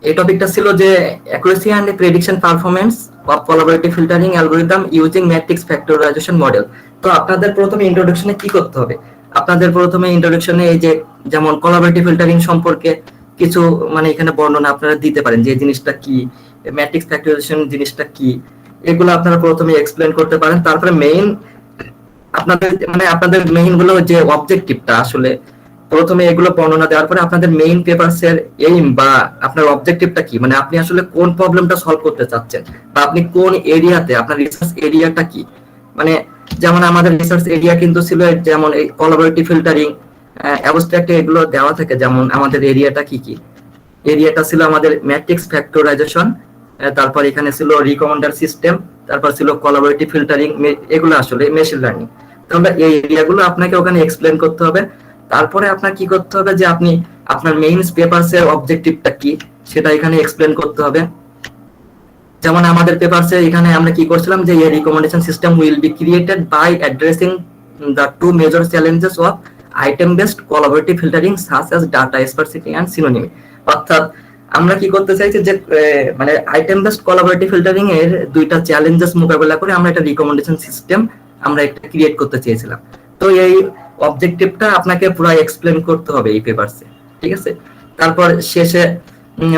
এই টপিকটা ছিল যে accuracy and prediction performance of collaborative filtering algorithm using matrix factorisation model. তো আপনাদের প্রথমে ইন্ট্রোডাকশনে কি করতে হবে, আপনাদের প্রথমে ইন্ট্রোডাকশনে এই যে যেমন কোলাবোরেটিভ ফিল্টারিং সম্পর্কে কিছু মানে এখানে বর্ণনা আপনারা দিতে পারেন যে জিনিসটা কি, ম্যাট্রিক্স ফ্যাক্টরাইজেশন জিনিসটা কি, এগুলো আপনারা প্রথমে এক্সপ্লেন করতে পারেন। তারপরে মেইন আপনাদের মেইন গুলো যে অবজেক্টিভটা আসলে প্রথমে এগুলো বর্ণনা দেওয়ার পরে আপনাদের মেইন পেপারসের এইম বা আপনার অবজেক্টিভটা কি, মানে আপনি আসলে কোন প্রবলেমটা সলভ করতে চাচ্ছেন বা আপনি কোন এরিয়াতে আপনার রিসার্চ এরিয়াটা কি। মানে যেমন আমাদের রিসার্চ এরিয়া কিন্তু ছিল যেমন এই কোলাবোরেটিভ ফিল্টারিং, অ্যাবস্ট্রাক্টে এগুলো দেওয়া থাকে। যেমন আমাদের এরিয়াটা কি কি, এরিয়াটা ছিল আমাদের ম্যাট্রিক্স ফ্যাক্টরাইজেশন, তারপর এখানে ছিল রিকমেন্ডার সিস্টেম, তারপর ছিল কোলাবোরেটিভ ফিল্টারিং, এগুলো আসলে মেশিন লার্নিং। তো আমরা এই এরিয়াগুলো আপনাকে ওখানে এক্সপ্লেন করতে হবে। তারপরে আপনার কি করতে হবে যে আপনি আপনার মেইন পেপারসের অবজেক্টিভটা কি সেটা এখানে এক্সপ্লেন করতে হবে। যেমন আমাদের পেপারসে এখানে আমরা কি করছিলাম যে এই recommendation system will be created by addressing the two major challenges of item based collaborative filtering such as data sparsity and synonymy. অর্থাৎ আমরা কি করতে চাইছি যে মানে আইটেম বেসড কোলাবোরেটিভ ফিল্টারিং এর 2টা চ্যালেঞ্জেস মোকাবেলা করে আমরা একটা রিকমেন্ডেশন সিস্টেম আমরা একটা ক্রিয়েট করতে চেয়েছিলাম। তো এই অবজেক্টিভটা আপনাকে পুরো এক্সপ্লেন করতে হবে এই পেপারসে, ঠিক আছে। তারপর শেষে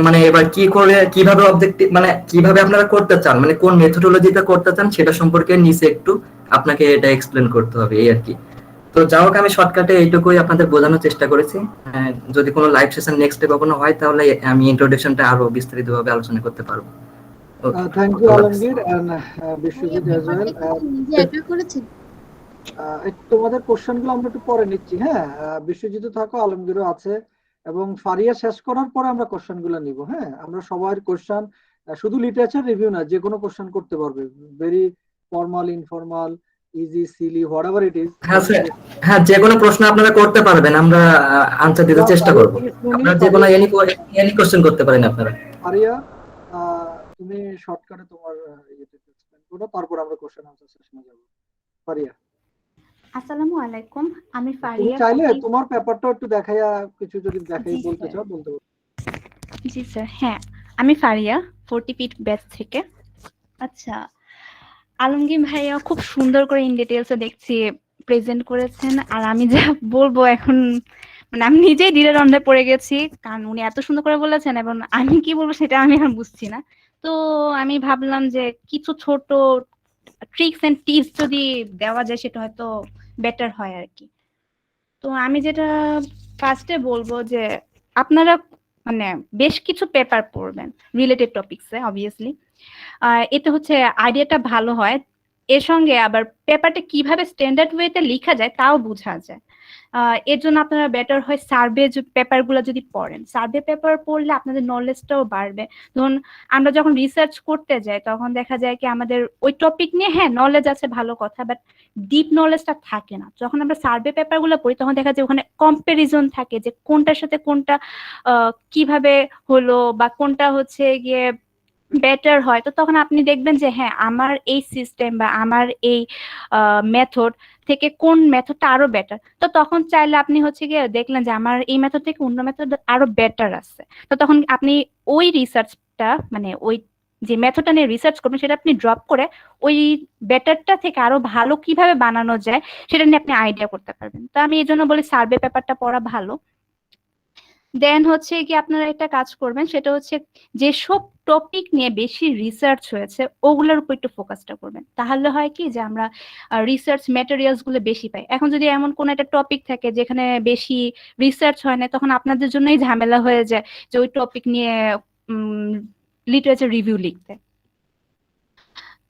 মানে এবার কি করে কিভাবে অবজেক্টিভ মানে কিভাবে আপনারা করতে চান, মানে কোন মেথোডোলজিতে করতে চান সেটা সম্পর্কে নিচে একটু আপনাকে এটা এক্সপ্লেন করতে হবে, এই আর কি। তো যাই হোক, আমি শর্টকাটে এইটুকুই আপনাদের বোঝানোর চেষ্টা করেছি। যদি কোনো লাইভ সেশন নেক্সটে কখনো হয় তাহলে আমি ইন্ট্রোডাকশনটা আরো বিস্তারিতভাবে আলোচনা করতে পারবো। Thank you Alamgir and Biswajit as well. তোমাদের কোশ্চেনগুলো আমরা একটু পরে নিচ্ছি, হ্যাঁ। বিশ্বজিৎও থাকো, আলমগীরও আছে, এবং ফারিয়া শেষ করার পরে আমরা কোশ্চেনগুলো নিব, হ্যাঁ। আমরা সবার কোশ্চেন, শুধু লিটারেচার রিভিউ না, যে কোনো কোশ্চেন করতে পারবে, very formal, informal, easy, silly, whatever it is. হ্যাঁ স্যার, হ্যাঁ যে কোনো প্রশ্ন আপনারা করতে পারবেন, আমরা আনসার দিতে চেষ্টা করব। আপনারা যে কোনো এনি কোশ্চেন করতে পারেন আপনারা। ফারিয়া, তুমি শর্টকাটে তোমার ইয়েতে এক্সপ্লেইন করো, তারপর আমরা কোশ্চেন আনসার সেশনে যাব। ফারিয়া। আসসালামু আলাইকুম, আমি তুমি ফারিয়া। চাইলে তোমার পেপারটা একটু দেখাইয়া কিছু যদি দেখাই বলতে চাও বলতে পারো। জি স্যার, হ্যাঁ আমি ফারিয়া 40 ফিট ব্যাচ থেকে। আচ্ছা, আলমগীর ভাইয়া খুব সুন্দর করে ইন ডিটেলসে দেখছি প্রেজেন্ট করেছেন, আর আমি যা বলবো এখন মানে আমি নিজেই দ্বিধাদ্বন্দ্বে পড়ে গেছি, কারণ উনি এত সুন্দর করে বলেছেন এবং আমি কি বলবো সেটা আমি এখন বুঝছি না। তো আমি ভাবলাম যে কিছু ছোট ট্রিক্স এন্ড টিপস যদি দেওয়া যায় সেটা হয়তো বেটার হয় আর কি। তো আমি যেটা ফার্স্টে বলবো যে আপনারা মানে বেশ কিছু পেপার পড়বেন রিলেটেড টপিকসে অবভিয়াসলি, এতে হচ্ছে আইডিয়াটা ভালো হয়। এর সঙ্গে আবার পেপারটা কিভাবে স্ট্যান্ডার্ড ওয়েতে লেখা যায় তাও বোঝা যায়। এর জন্য আপনারা বেটার হয় সার্ভে পেপার গুলো যদি পড়েন, সার্ভে পেপার পড়লে আপনাদের নলেজটাও বাড়বে। ধরুন আমরা যখন রিসার্চ করতে যাই তখন দেখা যায় কি আমাদের ওই টপিক নিয়ে হ্যাঁ নলেজ আছে ভালো কথা, বাট ডিপ নলেজটা থাকে না। যখন আমরা সার্ভে পেপার গুলো পড়ি তখন দেখা যায় ওখানে কম্পারিজন থাকে যে কোনটার সাথে কোনটা কিভাবে হলো বা কোনটা হচ্ছে গিয়ে বেটার হয়। তো তখন আপনি দেখবেন যে হ্যাঁ আমার এই সিস্টেম বা আমার এই মেথড থেকে কোন মেথডটা আরো বেটার। তো তখন চাইলে আপনি হচ্ছে গিয়ে দেখলেন যে আমার এই মেথড থেকে অন্য মেথড আরো বেটার আছে, তো তখন আপনি ওই রিসার্চটা মানে ওই যে মেথডটা নিয়ে রিসার্চ করবেন সেটা আপনি ড্রপ করে ওই বেটারটা থেকে আরো ভালো কিভাবে বানানো যায় সেটা নিয়ে আপনি আইডিয়া করতে পারবেন। তো আমি এই জন্য বলি সার্ভে পেপারটা পড়া ভালো। দেন হচ্ছে কি আপনারা একটা কাজ করবেন, সেটা হচ্ছে যেসব টপিক নিয়ে বেশি রিসার্চ হয়েছে ওগুলোর উপর একটু ফোকাসটা করবেন। তাহলে হয় কি যে আমরা রিসার্চ ম্যাটেরিয়ালস গুলো বেশি পাই। এখন যদি এমন কোন একটা টপিক থাকে যেখানে বেশি রিসার্চ হয় না, তখন আপনাদের জন্যই ঝামেলা হয়ে যায় যে ওই টপিক নিয়ে লিটারেচার রিভিউ লিখতে।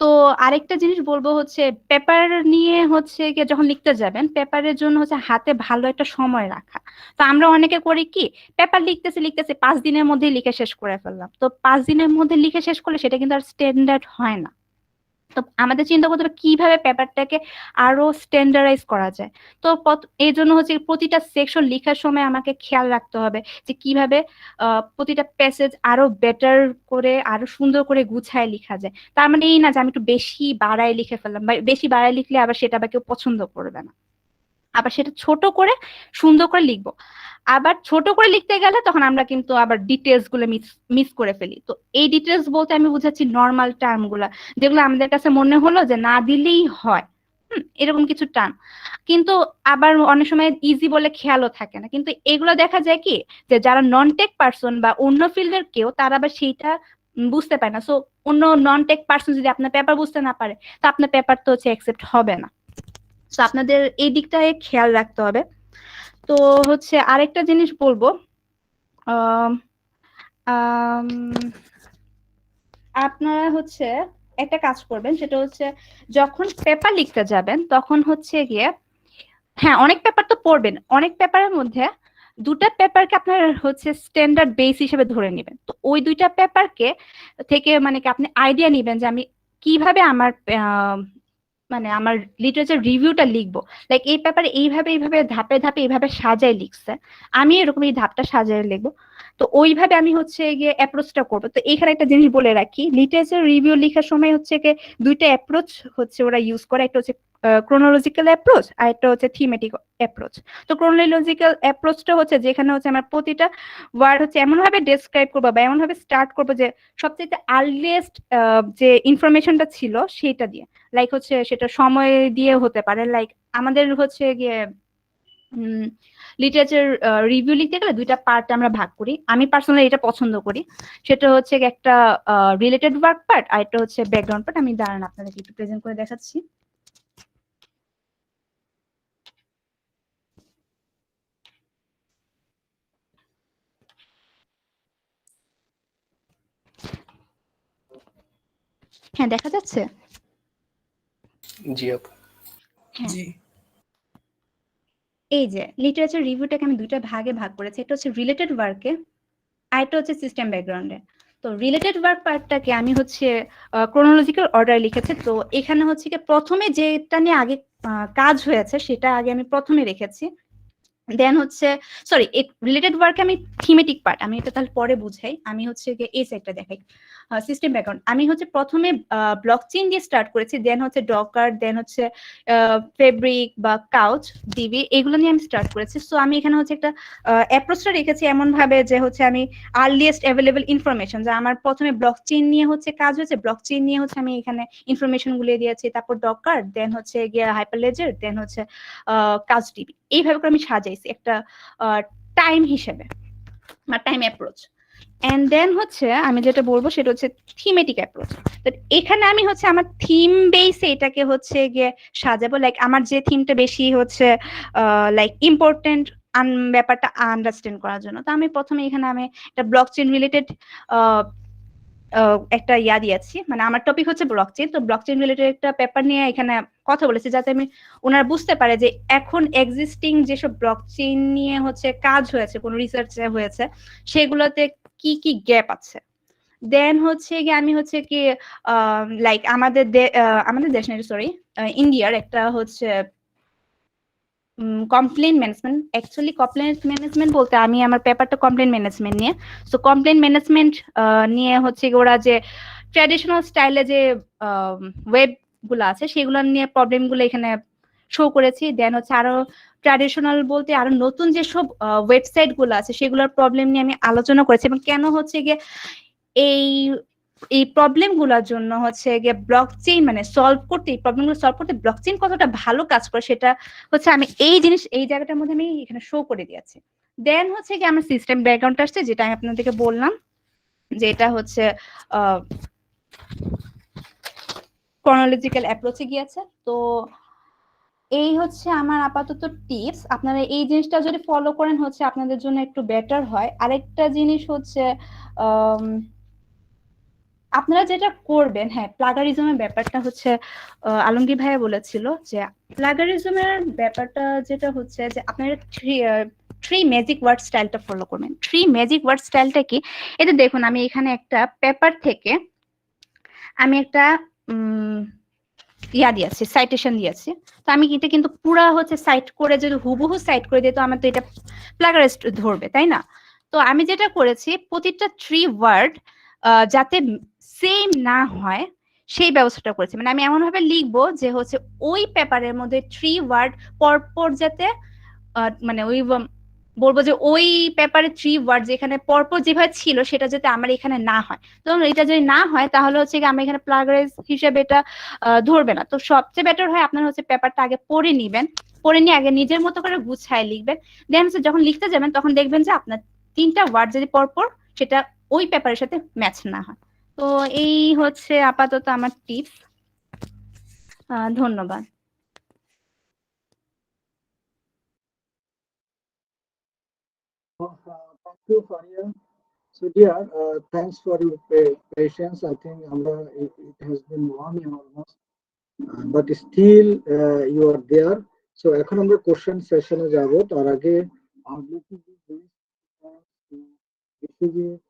তো আরেকটা জিনিস বলবো হচ্ছে পেপার নিয়ে হচ্ছে গিয়ে যখন লিখতে যাবেন পেপারের জন্য হচ্ছে হাতে ভালো একটা সময় রাখা। তো আমরা অনেকে করি কি পেপার লিখতেছি লিখতেছি 5 দিনের মধ্যে লিখে শেষ করে ফেললাম, তো 5 দিনের মধ্যে লিখে শেষ করলে সেটা কিন্তু আর স্ট্যান্ডার্ড হয় না। তো আমাদের চিন্তা করতে হবে কিভাবে পেপারটাকে আরো স্ট্যান্ডার্ডাইজ করা যায়। তো এই জন্য হচ্ছে প্রতিটা সেকশন লেখার সময় আমাকে খেয়াল রাখতে হবে যে কিভাবে প্রতিটা প্যাসেজ আরো বেটার করে আরো সুন্দর করে গুছায় লেখা যায়। তার মানে এই না যে আমি একটু বেশি বাড়ায় লিখে ফেললাম, বা বেশি বাড়ায় লিখলে আবার সেটা আবার কেউ পছন্দ করবে না। আবার সেটা ছোট করে সুন্দর করে লিখবো। আবার ছোট করে লিখতে গেলে তখন আমরা কিন্তু আবার ডিটেলস গুলো মিস করে ফেলি। তো এই ডিটেলস বলতে আমি বুঝাচ্ছি নর্মাল টার্ম গুলা, যেগুলো আমাদের কাছে মনে হলো যে না দিলেই হয়, এরকম কিছু টার্ম। কিন্তু আবার অনেক সময় ইজি বলে খেয়ালও থাকে না, কিন্তু এগুলো দেখা যায় কি যে যারা নন টেক পার্সন বা অন্য ফিল্ডের কেউ তারা আবার সেইটা বুঝতে পারে না। সো অন্য নন টেক পার্সন যদি আপনার পেপার বুঝতে না পারে তো আপনার পেপার তো হচ্ছে অ্যাকসেপ্ট হবে না। তো আপনাদের এই দিকটায় খেয়াল রাখতে হবে। তো হচ্ছে আরেকটা জিনিস বলবো, আম, আম, আপনারা হচ্ছে একটা কাজ করবেন, সেটা হচ্ছে যখন পেপার লিখতে যাবেন তখন হচ্ছে গিয়ে হ্যাঁ অনেক পেপার তো পড়বেন, অনেক পেপারের মধ্যে দুটা পেপারকে আপনার হচ্ছে স্ট্যান্ডার্ড বেস হিসেবে ধরে নেবেন। তো ওই দুইটা পেপারকে থেকে মানে কি আপনি আইডিয়া নেবেন যে আমি কিভাবে আমার মানে আমার লিটারেচার রিভিউটা লিখবো। লাইক এই পেপারে এইভাবে এইভাবে ধাপে ধাপে এইভাবে সাজায় লিখছে, আমি এরকম এই ধাপটা সাজায় লিখবো। তো ওইভাবে আমি হচ্ছে গিয়ে অ্যাপ্রোচটা করবো। তো এখানে একটা জিনিস বলে রাখি, লিটারেচার রিভিউ লেখার সময় হচ্ছে গিয়ে দুইটা অ্যাপ্রোচ হচ্ছে ওরা ইউজ করে, একটা হচ্ছে ক্রোনোলজিক্যাল অ্যাপ্রোচ আর একটা হচ্ছে থিমেটিক অ্যাপ্রোচ। তো ক্রোনোলজিক্যাল অ্যাপ্রোচটা হচ্ছে যেখানে হচ্ছে আমার প্রতিটা ওয়ার্ড হচ্ছে এমন ভাবে ডেসক্রাইব করবো বা এমন ভাবে স্টার্ট করবো যে সবচেয়ে আর্লিয়েস্ট যে ইনফরমেশনটা ছিল সেটা দিয়ে, লাইক হচ্ছে সেটা সময় দিয়ে হতে পারে। লাইক আমাদের হচ্ছে গিয়ে লিটারেচার রিভিউ লিখতে গেলে দুইটা পার্ট আমরা ভাগ করি, আমি পার্সোনালি এটা পছন্দ করি। সেটা হচ্ছে একটা রিলেটেড ওয়ার্ক পার্ট আর একটা হচ্ছে ব্যাকগ্রাউন্ড পার্ট। আমি দাঁড়ান আপনাদেরকে একটু প্রেজেন্ট করে দেখাচ্ছি। হ্যাঁ দেখা যাচ্ছে? জি আপু। হ্যাঁ জি এই যে লিটারেচার রিভিউটাকে আমি দুইটা ভাগে ভাগ করেছি, এটা হচ্ছে রিলেটেড ওয়ার্কে আর একটা হচ্ছে সিস্টেম ব্যাকগ্রাউন্ডে। তো রিলেটেড ওয়ার্ক পার্টটাকে আমি হচ্ছে ক্রোনোলজিক্যাল অর্ডার লিখেছি। তো এখানে হচ্ছে কি প্রথমে যেটা নিয়ে আগে কাজ হয়েছে সেটা আগে আমি প্রথমে রেখেছি, দেন হচ্ছে সরি রিলেটেড ওয়ার্কে আমি থিমেটিক পার্ট আমি এটা তাহলে পরে বুঝাই। আমি হচ্ছে এই সাইডটা দেখাই সিস্টেম ব্যাকগ্রাউন্ড। আমি হচ্ছে প্রথমে ব্লকচেইন দিয়ে স্টার্ট করেছি, দেন হচ্ছে ডকার, দেন হচ্ছে ফেব্রিক বা কাউচ ডিবি এগুলো নিয়ে আমি স্টার্ট করেছি। সো আমি এখানে হচ্ছে একটা অ্যাপ্রোচটা রেখেছি এমন ভাবে যে হচ্ছে আমি আর্লিয়েস্ট অ্যাভেলেবল ইনফরমেশন, যে আমার প্রথমে ব্লকচেইন নিয়ে হচ্ছে কাজ হয়েছে, ব্লকচেইন নিয়ে হচ্ছে আমি এখানে ইনফরমেশন গুলিয়ে দিয়েছি, তারপর ডকার, দেন হচ্ছে গিয়ে হাইপারলেজার, দেন হচ্ছে কাউচ ডিবি, এইভাবে করে আমি সাজাইছি একটা টাইম হিসেবে বা টাইম অ্যাপ্রোচ। এন্ড দেন হচ্ছে আমি যেটা বলবো সেটা হচ্ছে থিমেটিক অ্যাপ্রোচ। তো এখানে আমি হচ্ছে আমার থিম বেসে এটাকে হচ্ছে গিয়ে সাজাবো, লাইক আমার যে থিমটা বেশি হচ্ছে লাইক ইম্পর্টেন্ট ব্যাপারটা আন্ডারস্ট্যান্ড করার জন্য। তো আমি প্রথমে এখানে আমি একটা ব্লকচেইন রিলেটেড একটা ইয়া দিয়েছি, মানে আমার টপিক হচ্ছে ব্লকচেইন, তো ব্লকচেইন রিলেটেড একটা পেপার নিয়ে এখানে কথা বলেছি যাতে আমি ওনারা বুঝতে পারে যে এখন এক্সিস্টিং যেসব ব্লকচেইন নিয়ে হচ্ছে কাজ হয়েছে, কোনো রিসার্চ হয়েছে, সেগুলোতে কি কি গ্যাপ আছে। দেন হচ্ছে কি আমি হচ্ছে কি লাইক আমাদের দেশ না, সরি ইন্ডিয়ার একটা হচ্ছে complain management, actually complain management বলতে আমি আমার পেপারটা কমপ্লেন ম্যানেজমেন্ট নিয়ে। সো কমপ্লেন ম্যানেজমেন্ট নিয়ে হচ্ছে ওরা যে ট্র্যাডিশনাল স্টাইলে যে ওয়েব গুলো আছে সেগুলো নিয়ে প্রবলেম গুলো এখানে শো করেছি। দেন হচ্ছে আরো ট্র্যাডিশনাল বলতে আরো নতুন যেসব ওয়েবসাইট গুলো আছে সেগুলোর প্রবলেম নিয়ে আমি আলোচনা করেছি, এবং কেন হচ্ছে গিয়ে এই প্রবলেম গুলোর জন্য হচ্ছে গিয়ে ব্লকচেইন মানে সলভ করতে, এই প্রবলেম গুলো সলভ করতে ব্লকচেইন কতটা ভালো কাজ করে সেটা হচ্ছে আমি এই জায়গাটার মধ্যে আমি এখানে শো করে দিয়েছি। দেন হচ্ছে কি আমার সিস্টেম ব্যাকগ্রাউন্ড আসছে, যেটা আমি আপনাদেরকে বললাম যে এটা হচ্ছে ক্রনোলজিক্যাল অ্যাপ্রোচে গিয়েছে। তো এই হচ্ছে আমার আপাতত টিপস, আপনারা এই জিনিসটা যদি ফলো করেন হচ্ছে আপনাদের জন্য একটু বেটার হয়। আরেকটা জিনিস হচ্ছে আপনারা যেটা করবেন, হ্যাঁ প্লাগারিজমের ব্যাপারটা হচ্ছে আলমগীর ভাইয়া বলেছিল যে প্লাগারিজমের ব্যাপারটা যেটা হচ্ছে যে আপনারা থ্রি ম্যাজিক ওয়ার্ড স্টাইলটা ফলো করবেন। থ্রি ম্যাজিক ওয়ার্ড স্টাইলটা কি, এটা দেখুন আমি এখানে একটা পেপার থেকে আমি একটা ইয়া দিয়েছি, সাইটেশন দিয়েছি। তো আমি এটা কিন্তু পুরা হচ্ছে সাইট করে যদি হুবহু সাইট করে দিই তো আমার তো এটা প্লাগারিস্ট ধরবে, তাই না? তো আমি যেটা করেছি প্রতিটা থ্রি ওয়ার্ড যাতে সেম না হয় সেই ব্যবস্থাটা করেছি। মানে আমি এমন ভাবে লিখবো যে হচ্ছে ওই পেপারের মধ্যে থ্রি ওয়ার্ড পরপর যাতে মানে ওই বলবো যে ওই পেপারে থ্রি ওয়ার্ড যেখানে পরপর যেভাবে ছিল সেটা যাতে আমার এখানে না হয়। তো এটা যদি না হয় তাহলে হচ্ছে কি আমি এখানে প্লাগারাইজ হিসেবে এটা ধরবে না। তো সবচেয়ে বেটার হয় আপনার হচ্ছে পেপারটা আগে পড়ে নিবেন, পড়ে নিয়ে আগে নিজের মতো করে গুছায় লিখবেন। দেন হচ্ছে যখন লিখতে যাবেন তখন দেখবেন যে আপনার তিনটা ওয়ার্ড যদি পরপর সেটা ওই পেপারের সাথে ম্যাচ না হয়। তো এই হচ্ছে আপাতত আমার টিপস। ধন্যবাদ। Thank you, Faria. So, dear, thanks for your patience. I think it has been 1 year almost, but still you are there. So, এখন আমরা কোশ্চেন সেশনে যাব। তার আগে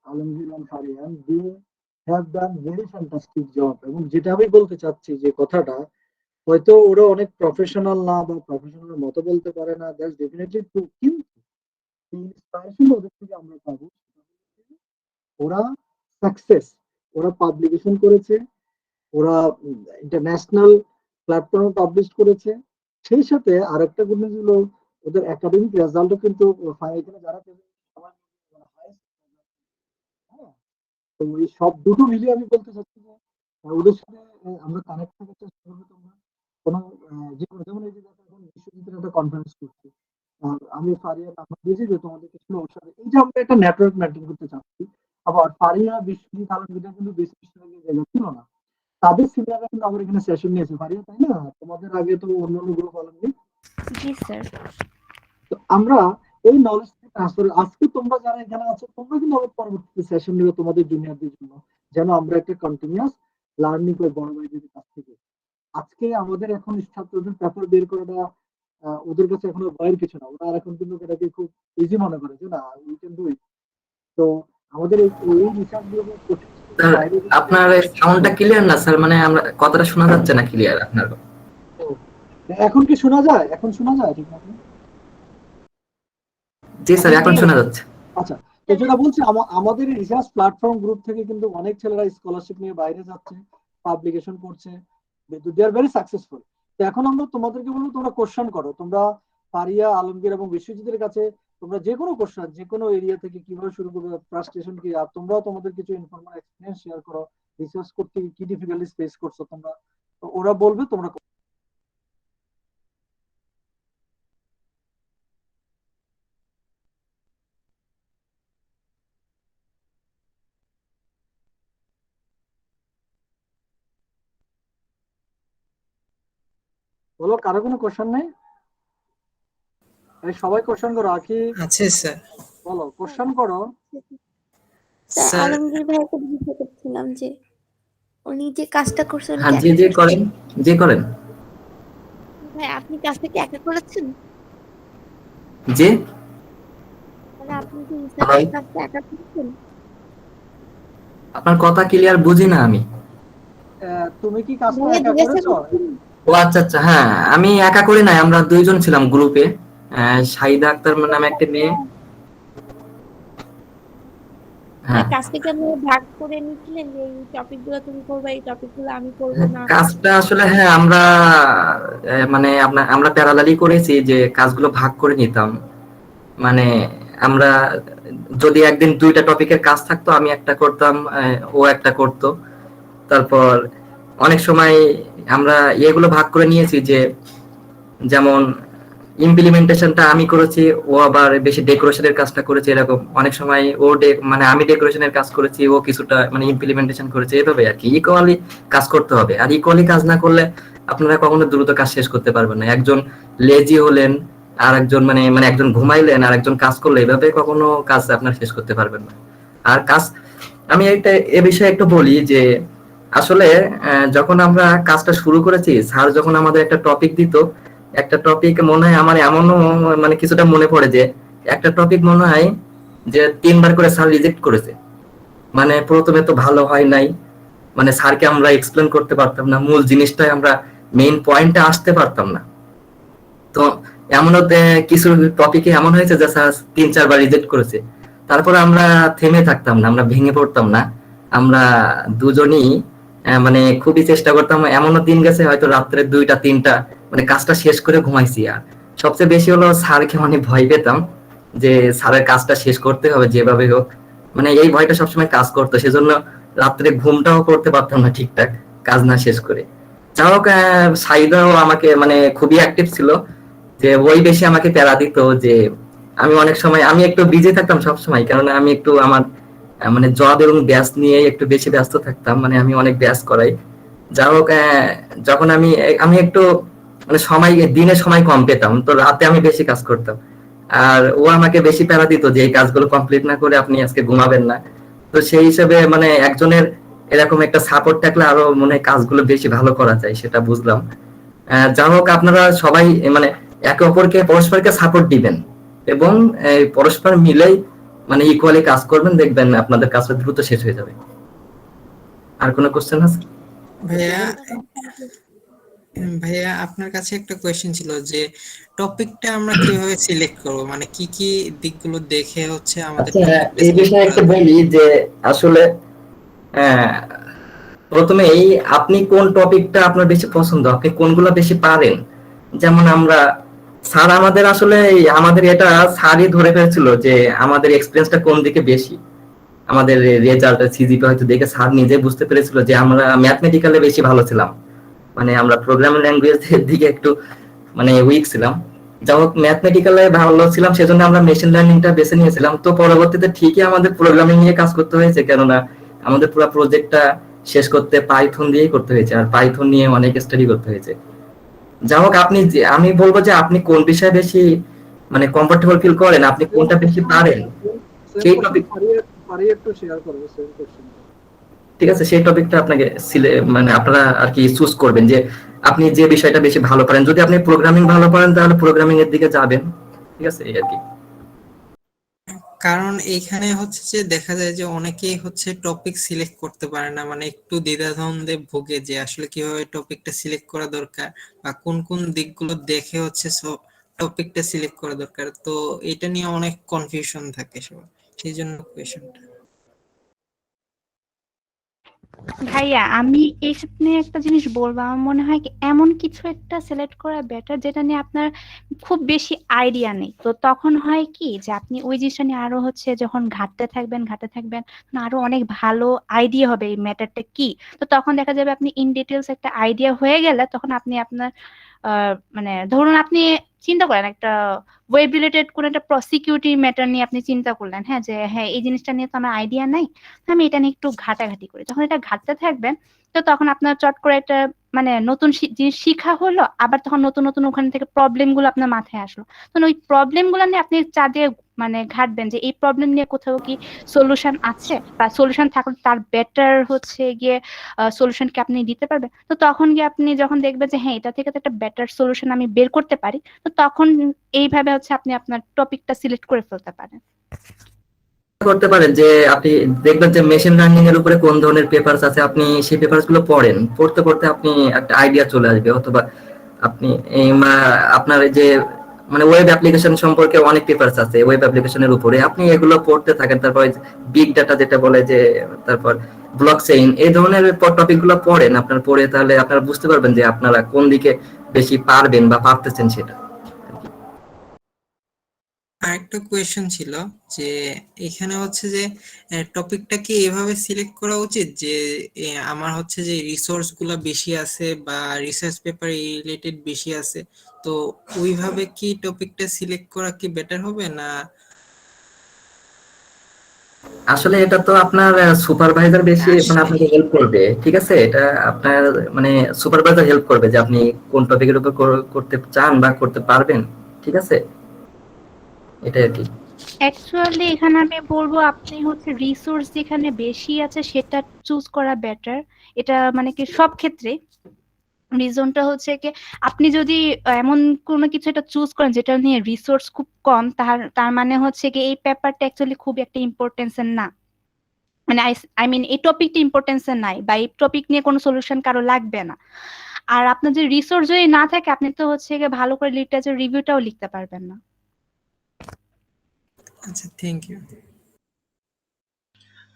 Alamgir and Faria, they have done very fantastic job. এবং যেটা আমি বলতে চাচ্ছি যে কথাটা হয়তো ওরা অনেক প্রফেশনাল না বা প্রফেশনাল মতো বলতে পারে না, দ্যাটস ডেফিনেটলি ট্রু, কিন্তু ইন্সপিরেশন ওদের থেকে আমরা পাবো ওরা সাকসেস, ওরা পাবলিকেশন করেছে, ওরা ইন্টারন্যাশনাল প্ল্যাটফর্মে পাবলিশ করেছে। সেই সাথে আরেকটা গুণ হলো ওদের একাডেমিক রেজাল্টও কিন্তু এখানে যারা তো এই সব দুটো মিলিয়ে আমি বলতে চাচ্ছি যে ওদের সাথে আমরা কানেক্ট থাকার চেষ্টা করবো। তোমরা কোনো যে কোনো যেমন এই যে এখন বিশ্বজিতের একটা কনফারেন্স করছি, আমি ফারিয়া নাম্বার দিয়েছি যে তোমাদের কিছু ওর সাথে এই যে আমরা একটা নেটওয়ার্ক মেনটেন করতে চাচ্ছি। আবার ফারিয়া বিশ্বজিৎ আলমগীর কিন্তু বেশি জায়গা ছিল না, তাদের সিনিয়ররা কিন্তু আমার এখানে সেশন নিয়েছে ফারিয়া, তাই না? তোমাদের আগে তো অন্যান্য গ্রুপ আলমগীর। জি স্যার। তো আমরা এই নলেজ ট্রান্সফার আজকে তোমরা যারা এখানে আছো তোমরা কিন্তু আবার পরবর্তী সেশন নিবে তোমাদের জুনিয়রদের জন্য, যেন আমরা একটা কন্টিনিউয়াস লার্নিং করি বড় ভাইদের কাছ থেকে। আজকে আমাদের এখন ছাত্রদের পেপার বের করাটা ওদের কাছে এখন ভয়ের কিছু না, ওরা এখন কিন্তু এটাকে খুব ইজি মনে করে যে না উই ক্যান ডু ইট। তো আমাদের এই রিসার্চ গুলো আপনার সাউন্ডটা ক্লিয়ার না স্যার, মানে আমরা কথাটা শোনা যাচ্ছে না ক্লিয়ার আপনার। এখন কি শোনা যায়? এখন শোনা যায় ঠিক আছে? জি স্যার, এখন শোনা যাচ্ছে। আচ্ছা, তো যেটা বলছি আমাদের রিসার্চ প্ল্যাটফর্ম গ্রুপ থেকে কিন্তু অনেক ছেলেরা স্কলারশিপ নিয়ে বাইরে যাচ্ছে, পাবলিকেশন করছে, দে আর ভেরি সাকসেসফুল। তো এখন আমরা তোমাদেরকে বলবো তোমরা কোশ্চেন করো, তোমরা ফারিয়া, আলমগীর এবং বিশ্বজিতের কাছে তোমরা যে কোনো কোশ্চেন, যে কোনো এরিয়া থেকে কিভাবে শুরু করবে, ফ্রাস্ট্রেশন কি, আর তোমরাও তোমাদের কিছু ইনফরমেশন এক্সপিরিয়েন্স শেয়ার করো, রিসার্চ করতে কি ডিফিকাল্টিস ফেস করছো তোমরা, তো ওরা বলবে তোমরা বলো। কারো কোনো কোশ্চেন নেই? এই সবাই কোশ্চেন করো। আকি আছে স্যার। বলো, কোশ্চেন করো। স্যার আলমগীর ভাইকে জিজ্ঞাসা করছিলাম যে উনি যে কাজটা করছেন হ্যাঁ, উনি জি একা করেন, করছেন? জি করেন। ভাই আপনি কাজটা কি একা করেছেন? জি, মানে আপনি কি রিসার্চের কাজটা একা করেছেন? আপনার কথা ক্লিয়ার বুঝি না আমি। তুমি কি কাজটা ভাইয়া একা জিজ্ঞাসা করেছো? করছেন ও আচ্ছা আচ্ছা, হ্যাঁ আমি একা করি নাই, আমরা দুইজন ছিলাম গ্রুপে। শাহিদা আক্তার নামে একটা মেয়ে। হ্যাঁ, কাজটা কি আপনি ভাগ করে নিচ্ছিলেন যে এই টপিকগুলো তুমি করবে, এই টপিকগুলো আমি করবো না? কাজটা আসলে হ্যাঁ আমরা মানে আমরা প্যারালালি করেছি, যে কাজগুলো ভাগ করে নিতাম। মানে আমরা যদি একদিন দুইটা টপিকের কাজ থাকতো, আমি একটা করতাম, ও একটা করতো। তারপর অনেক সময় আমরা এগুলো ভাগ করে নিয়েছি, যে যেমন ইমপ্লিমেন্টেশনটা আমি করেছি, ও আবার বেশি ডেকোরেশনের কাজটা করেছে, এরকম অনেক সময় ও মানে আমি ডেকোরেশনের কাজ করেছি, ও কিছুটা মানে ইমপ্লিমেন্টেশন করেছে, এভাবে আর কি ইকুয়ালি কাজ করতে হবে। আর ইকুয়ালি কাজ না করলে আপনারা কখনো দ্রুত কাজ শেষ করতে পারবেন না। একজন লেজি হলেন, আর একজন মানে মানে একজন ঘুমাইলেন, আর একজন কাজ করলে, এভাবে কখনো কাজ আপনার শেষ করতে পারবেন না। আর কাজ আমি একটা এ বিষয়ে একটু বলি যে আসলে যখন আমরা কাজটা শুরু করেছি, স্যার যখন আমাদের একটা টপিক দিত, একটা টপিক মনে হয় আমার এমনও মানে কিছুটা মনে পড়ে যে একটা টপিক মনে হয় যে 3বার করে স্যার রিজেক্ট করেছে। মানে প্রথমে তো ভালো হয় নাই, মানে স্যারকে আমরা এক্সপ্লেন করতে পারতাম না, মূল জিনিসটাই আমরা মেইন পয়েন্টে আসতে পারতাম না। তো এমনও কিছু টপিকে এমন হয়েছে যে স্যার 3-4বার রিজেক্ট করেছে। তারপর আমরা থেমে থাকতাম না, আমরা ভেঙে পড়তাম না। আমরা দুজনই মানে খুবই চেষ্টা করতাম। এমনও দিন গেছে হয়তো রাত্রে 2টা-3টা মানে কাজটা শেষ করে ঘুমাইছি। আর সবচেয়ে বেশি হলো স্যারকে মানে ভয় পেতাম, যে স্যারের কাজটা শেষ করতে হবে যেভাবে হোক। মানে এই ভয়টা সবসময় কাজ করতো, সেজন্য রাত্রে ঘুমটাও করতে পারতাম না ঠিকঠাক কাজ না শেষ করে। যাই হোক, সাইদাও আমাকে মানে খুবই অ্যাক্টিভ ছিল, যে ওই বেশি আমাকে প্যারা দিত। যে আমি অনেক সময় আমি একটু বিজি থাকতাম সব সময়, কারণ আমি একটু আমার মানে জব এবং ব্যাচ নিয়ে একটু বেশি ব্যস্ত থাকতাম, মানে আমি অনেক ব্যাচ করাই। যাই হোক, যখন আমি আমি একটু মানে সময় দিনে সময় কম পেতাম, তো রাতে আমি বেশি কাজ করতাম। আর ও আমাকে বেশি প্যারা দিত যে এই কাজগুলো কমপ্লিট না করে আপনি আজকে ঘুমাবেন না। তো সেই হিসেবে মানে একজনের এরকম একটা সাপোর্ট থাকলে আরো মনে হয় কাজগুলো বেশি ভালো করা যায়, সেটা বুঝলাম। যাই হোক, আপনারা সবাই মানে একে অপরকে পরস্পরকে সাপোর্ট দিবেন, এবং পরস্পর মিলেই মানে ইকুয়ালি কাজ করবেন, দেখবেন আপনাদের কাজটা দ্রুত শেষ হয়ে যাবে। আর কোনো কোশ্চেন আছে? ভাইয়া ভাইয়া আপনার কাছে একটা কোয়েশ্চেন ছিল যে টপিকটা আমরা কিভাবে সিলেক্ট করব, মানে কি কি দিকগুলো দেখে হচ্ছে আমাদের আচ্ছা, টপিকটা এই সিলেক্ট বিষয়ে করা একটু যায়? বলি যে আসলে আহ, প্রথমেই আপনি কোন টপিকটা আপনার বেশি পছন্দ, আপনি কোনগুলো বেশি পারেন। যেমন আমরা স্যার আমাদের আসলে আমাদের এটা স্যারই ধরে ফেলেছিল যে আমাদের এক্সপিরিয়েন্সটা কোন দিকে বেশি। আমাদের রেজাল্ট সিজিপি হয়তো দেখে স্যার নিজে বুঝতে পেরেছিল যে আমরা ম্যাথমেটিক্যালে বেশি ভালো ছিলাম, মানে আমরা প্রোগ্রামিং ল্যাঙ্গুয়েজের দিকে একটু মানে উইক ছিলাম। যাই হোক, ম্যাথমেটিক্যালে ভালো ছিলাম, সেজন্য আমরা মেশিন লার্নিংটা বেছে নিয়েছিলাম। তো পরবর্তীতে ঠিকই আমাদের প্রোগ্রামিং নিয়ে কাজ করতে হয়েছে, কেননা আমাদের পুরো প্রজেক্টটা শেষ করতে পাইথন দিয়েই করতে হয়েছে, আর পাইথন নিয়ে অনেক স্টাডি করতে হয়েছে। যাই হোক, আপনি আমি বলবো যে আপনি কোন বিষয়ে বেশি মানে কমফোর্টেবল ফিল করেন, আপনি কোনটা বেশি পারেন, সেই টপিক, ফারিয়া একটু শেয়ার করবে সেম কোশ্চেন। ঠিক আছে, সেই টপিকটা আপনাকে মানে আপনারা আর কি চুজ করবেন, যে আপনি যে বিষয়টা বেশি ভালো পারেন। যদি আপনি প্রোগ্রামিং ভালো পারেন তাহলে প্রোগ্রামিং এর দিকে যাবেন, ঠিক আছে, এই আর কি। কারণ এইখানে হচ্ছে যে দেখা যায় যে অনেকেই হচ্ছে টপিক সিলেক্ট করতে পারে না, মানে একটু দ্বিধাদ্বন্দ্বে ভোগে যে আসলে কিভাবে টপিকটা সিলেক্ট করা দরকার বা কোন কোন দিকগুলো দেখে হচ্ছে টপিকটা সিলেক্ট করা দরকার, তো এটা নিয়ে অনেক কনফিউশন থাকে সবার, সেই জন্য কোয়েশনটা। ভাইয়া আমি এইসব নিয়ে একটা জিনিস বলবো, আমার মনে হয় কি এমন কিছু একটা সিলেক্ট করা বেটার যেটা নিয়ে আপনার খুব বেশি আইডিয়া নেই। তো তখন হয় কি যে আপনি ওই জিনিসটা নিয়ে আরো হচ্ছে যখন ঘাটতে থাকবেন তখন আরো অনেক ভালো আইডিয়া হবে এই ম্যাটারটা কি। তো তখন দেখা যাবে আপনি ইন ডিটেলস একটা আইডিয়া হয়ে গেলে তখন আপনি আপনার মানে ধরুন আপনি চিন্তা করেন একটা ওয়েব রিলেটেড কোন একটা প্রসিকিউটিভ ম্যাটার নিয়ে আপনি চিন্তা করলেন, হ্যাঁ যে হ্যাঁ এই জিনিসটা নিয়ে তো আমার আইডিয়া নাই, আমি এটা নিয়ে একটু ঘাটাঘাটি করি। যখন এটা ঘাটতে থাকবেন তো তখন আপনার চট করে একটা মানে নতুন জিনিস শিখা হলো, আবার তখন নতুন নতুন ওখান থেকে প্রবলেম গুলো আপনার মাথায় আসলো, তখন ওই প্রবলেম গুলো নিয়ে আপনি চাঁদে মানে ঘাটবেন যে এই প্রবলেম নিয়ে কোথাও কি সলিউশন আছে, বা সলিউশন থাকলে তার বেটার হচ্ছে গিয়ে সলিউশন কি আপনি দিতে পারবেন। তো তখন গিয়ে আপনি যখন দেখবেন যে হ্যাঁ এটা থেকে তো একটা বেটার সলিউশন আমি বের করতে পারি, তো তখন এইভাবে হচ্ছে আপনি আপনার টপিকটা সিলেক্ট করে ফেলতে পারেন। করতে পারেন যে আপনি দেখবেন যে মেশিন লার্নিং এর উপরে কোন ধরনের পেপারস আছে, আপনি সেই পেপারস গুলো পড়তে পড়তে আপনি একটা আইডিয়া চলে আসবে। অথবা আপনি আপনার এই যে মানে ওয়েব অ্যাপ্লিকেশন সম্পর্কে অনেক পেপারস আছে ওয়েব অ্যাপ্লিকেশনের উপরে, আপনি এগুলো পড়তে থাকেন। তারপর বিগ ডাটা যেটা বলে যে, তারপর ব্লকচেইন, এই ধরনের টপিক গুলো পড়েন। আপনার পড়ে তাহলে আপনারা বুঝতে পারবেন যে আপনারা কোন দিকে বেশি পারবেন বা পারতেছেন সেটা। আরেকটা কোয়েশ্চেন ছিল যে এখানে হচ্ছে যে টপিকটা কি এভাবে সিলেক্ট করা উচিত যে আমার হচ্ছে যে রিসোর্স গুলা বেশি আছে বা রিসার্চ পেপার রিলেটেড বেশি আছে, তো ওইভাবে কি টপিকটা সিলেক্ট করা কি বেটার হবে না? আসলে এটা তো আপনার সুপারভাইজার বেশি মানে আপনাকে হেল্প করবে, ঠিক আছে? এটা আপনার মানে সুপারভাইজার হেল্প করবে যে আপনি কোন টপিকের উপর করতে চান বা করতে পারবেন, ঠিক আছে? এটা আর কি। অ্যাকচুয়ালি এখানে আমি বলবো আপনি হচ্ছে রিসোর্স যেখানে বেশি আছে সেটা চুজ করা বেটার। এটা মানে কি সব ক্ষেত্রে রিজনটা হচ্ছে কি আপনি যদি এমন কোনো কিছু একটা চুজ করেন যেটা নিয়ে রিসোর্স খুব কম, তার মানে হচ্ছে কি এই পেপারটা অ্যাকচুয়ালি খুব একটা ইম্পর্টেন্সের না, মানে আই মিন এই টপিকটা ইম্পর্টেন্সের নাই, বা এই টপিক নিয়ে কোনো সলিউশন কারো লাগবে না। আর আপনার যে রিসোর্স যদি না থাকে আপনি তো হচ্ছে গিয়ে ভালো করে লিটারেচার রিভিউটাও লিখতে পারবেন না। আচ্ছা, থ্যাংক ইউ।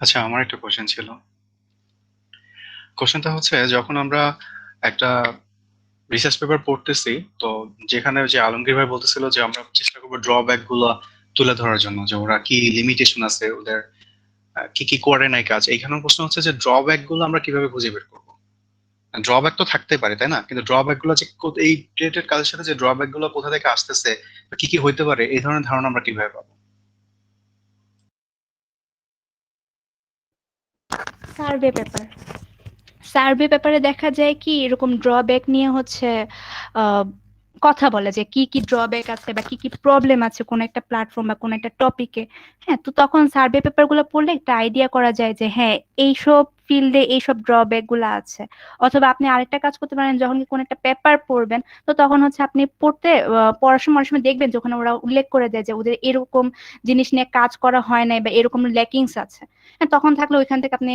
আচ্ছা, আমার একটা কোশ্চেন ছিল। কোশ্চেনটা হচ্ছে, যখন আমরা একটা রিসার্চ পেপার পড়তেছি, তো যেখানে যে আলমগীর ভাই বলতেছিল যে আমরা চেষ্টা করবো ড্রব্যাক গুলো তুলে ধরার জন্য, যে ওরা কি লিমিটেশন আছে ওদের, কি কি করে নাই কাজ। এইখানে প্রশ্ন হচ্ছে যে ড্রব্যাক গুলো আমরা কিভাবে খুঁজে বের করবো? ড্রব্যাক তো থাকতে পারে, তাই না? কিন্তু ড্রব্যাক গুলো যে এই রিলেটেড কাজের সাথে যে ড্রব্যাক গুলো কোথা থেকে আসতেছে বা কি কি হইতে পারে, এই ধরনের ধারণা আমরা কিভাবে পাবো? সার্ভে পেপারে দেখা যায় কি এরকম ড্রব্যাক নিয়ে হচ্ছে আহ কথা বলে যে কি কি ড্রব্যাক আছে বা কি কি প্রবলেম আছে কোন একটা প্ল্যাটফর্ম বা কোন একটা টপিকে। হ্যাঁ, তো তখন সার্ভে পেপার গুলো পড়লে একটা আইডিয়া করা যায় যে হ্যাঁ এইসব ফিল্ডে এইসব ড্রব্যাক গুলো আছে। অথবা আপনি আরেকটা কাজ করতে পারেন, যখন কোন একটা পেপার পড়বেন তো তখন হচ্ছে আপনি পড়ার সময় অনেক সময় দেখবেন যখন ওরা উল্লেখ করে দেয় যে ওদের এরকম জিনিস নিয়ে কাজ করা হয় নাই বা এরকম ল্যাকিংস আছে। হ্যাঁ, তখন থাকলে ওইখান থেকে আপনি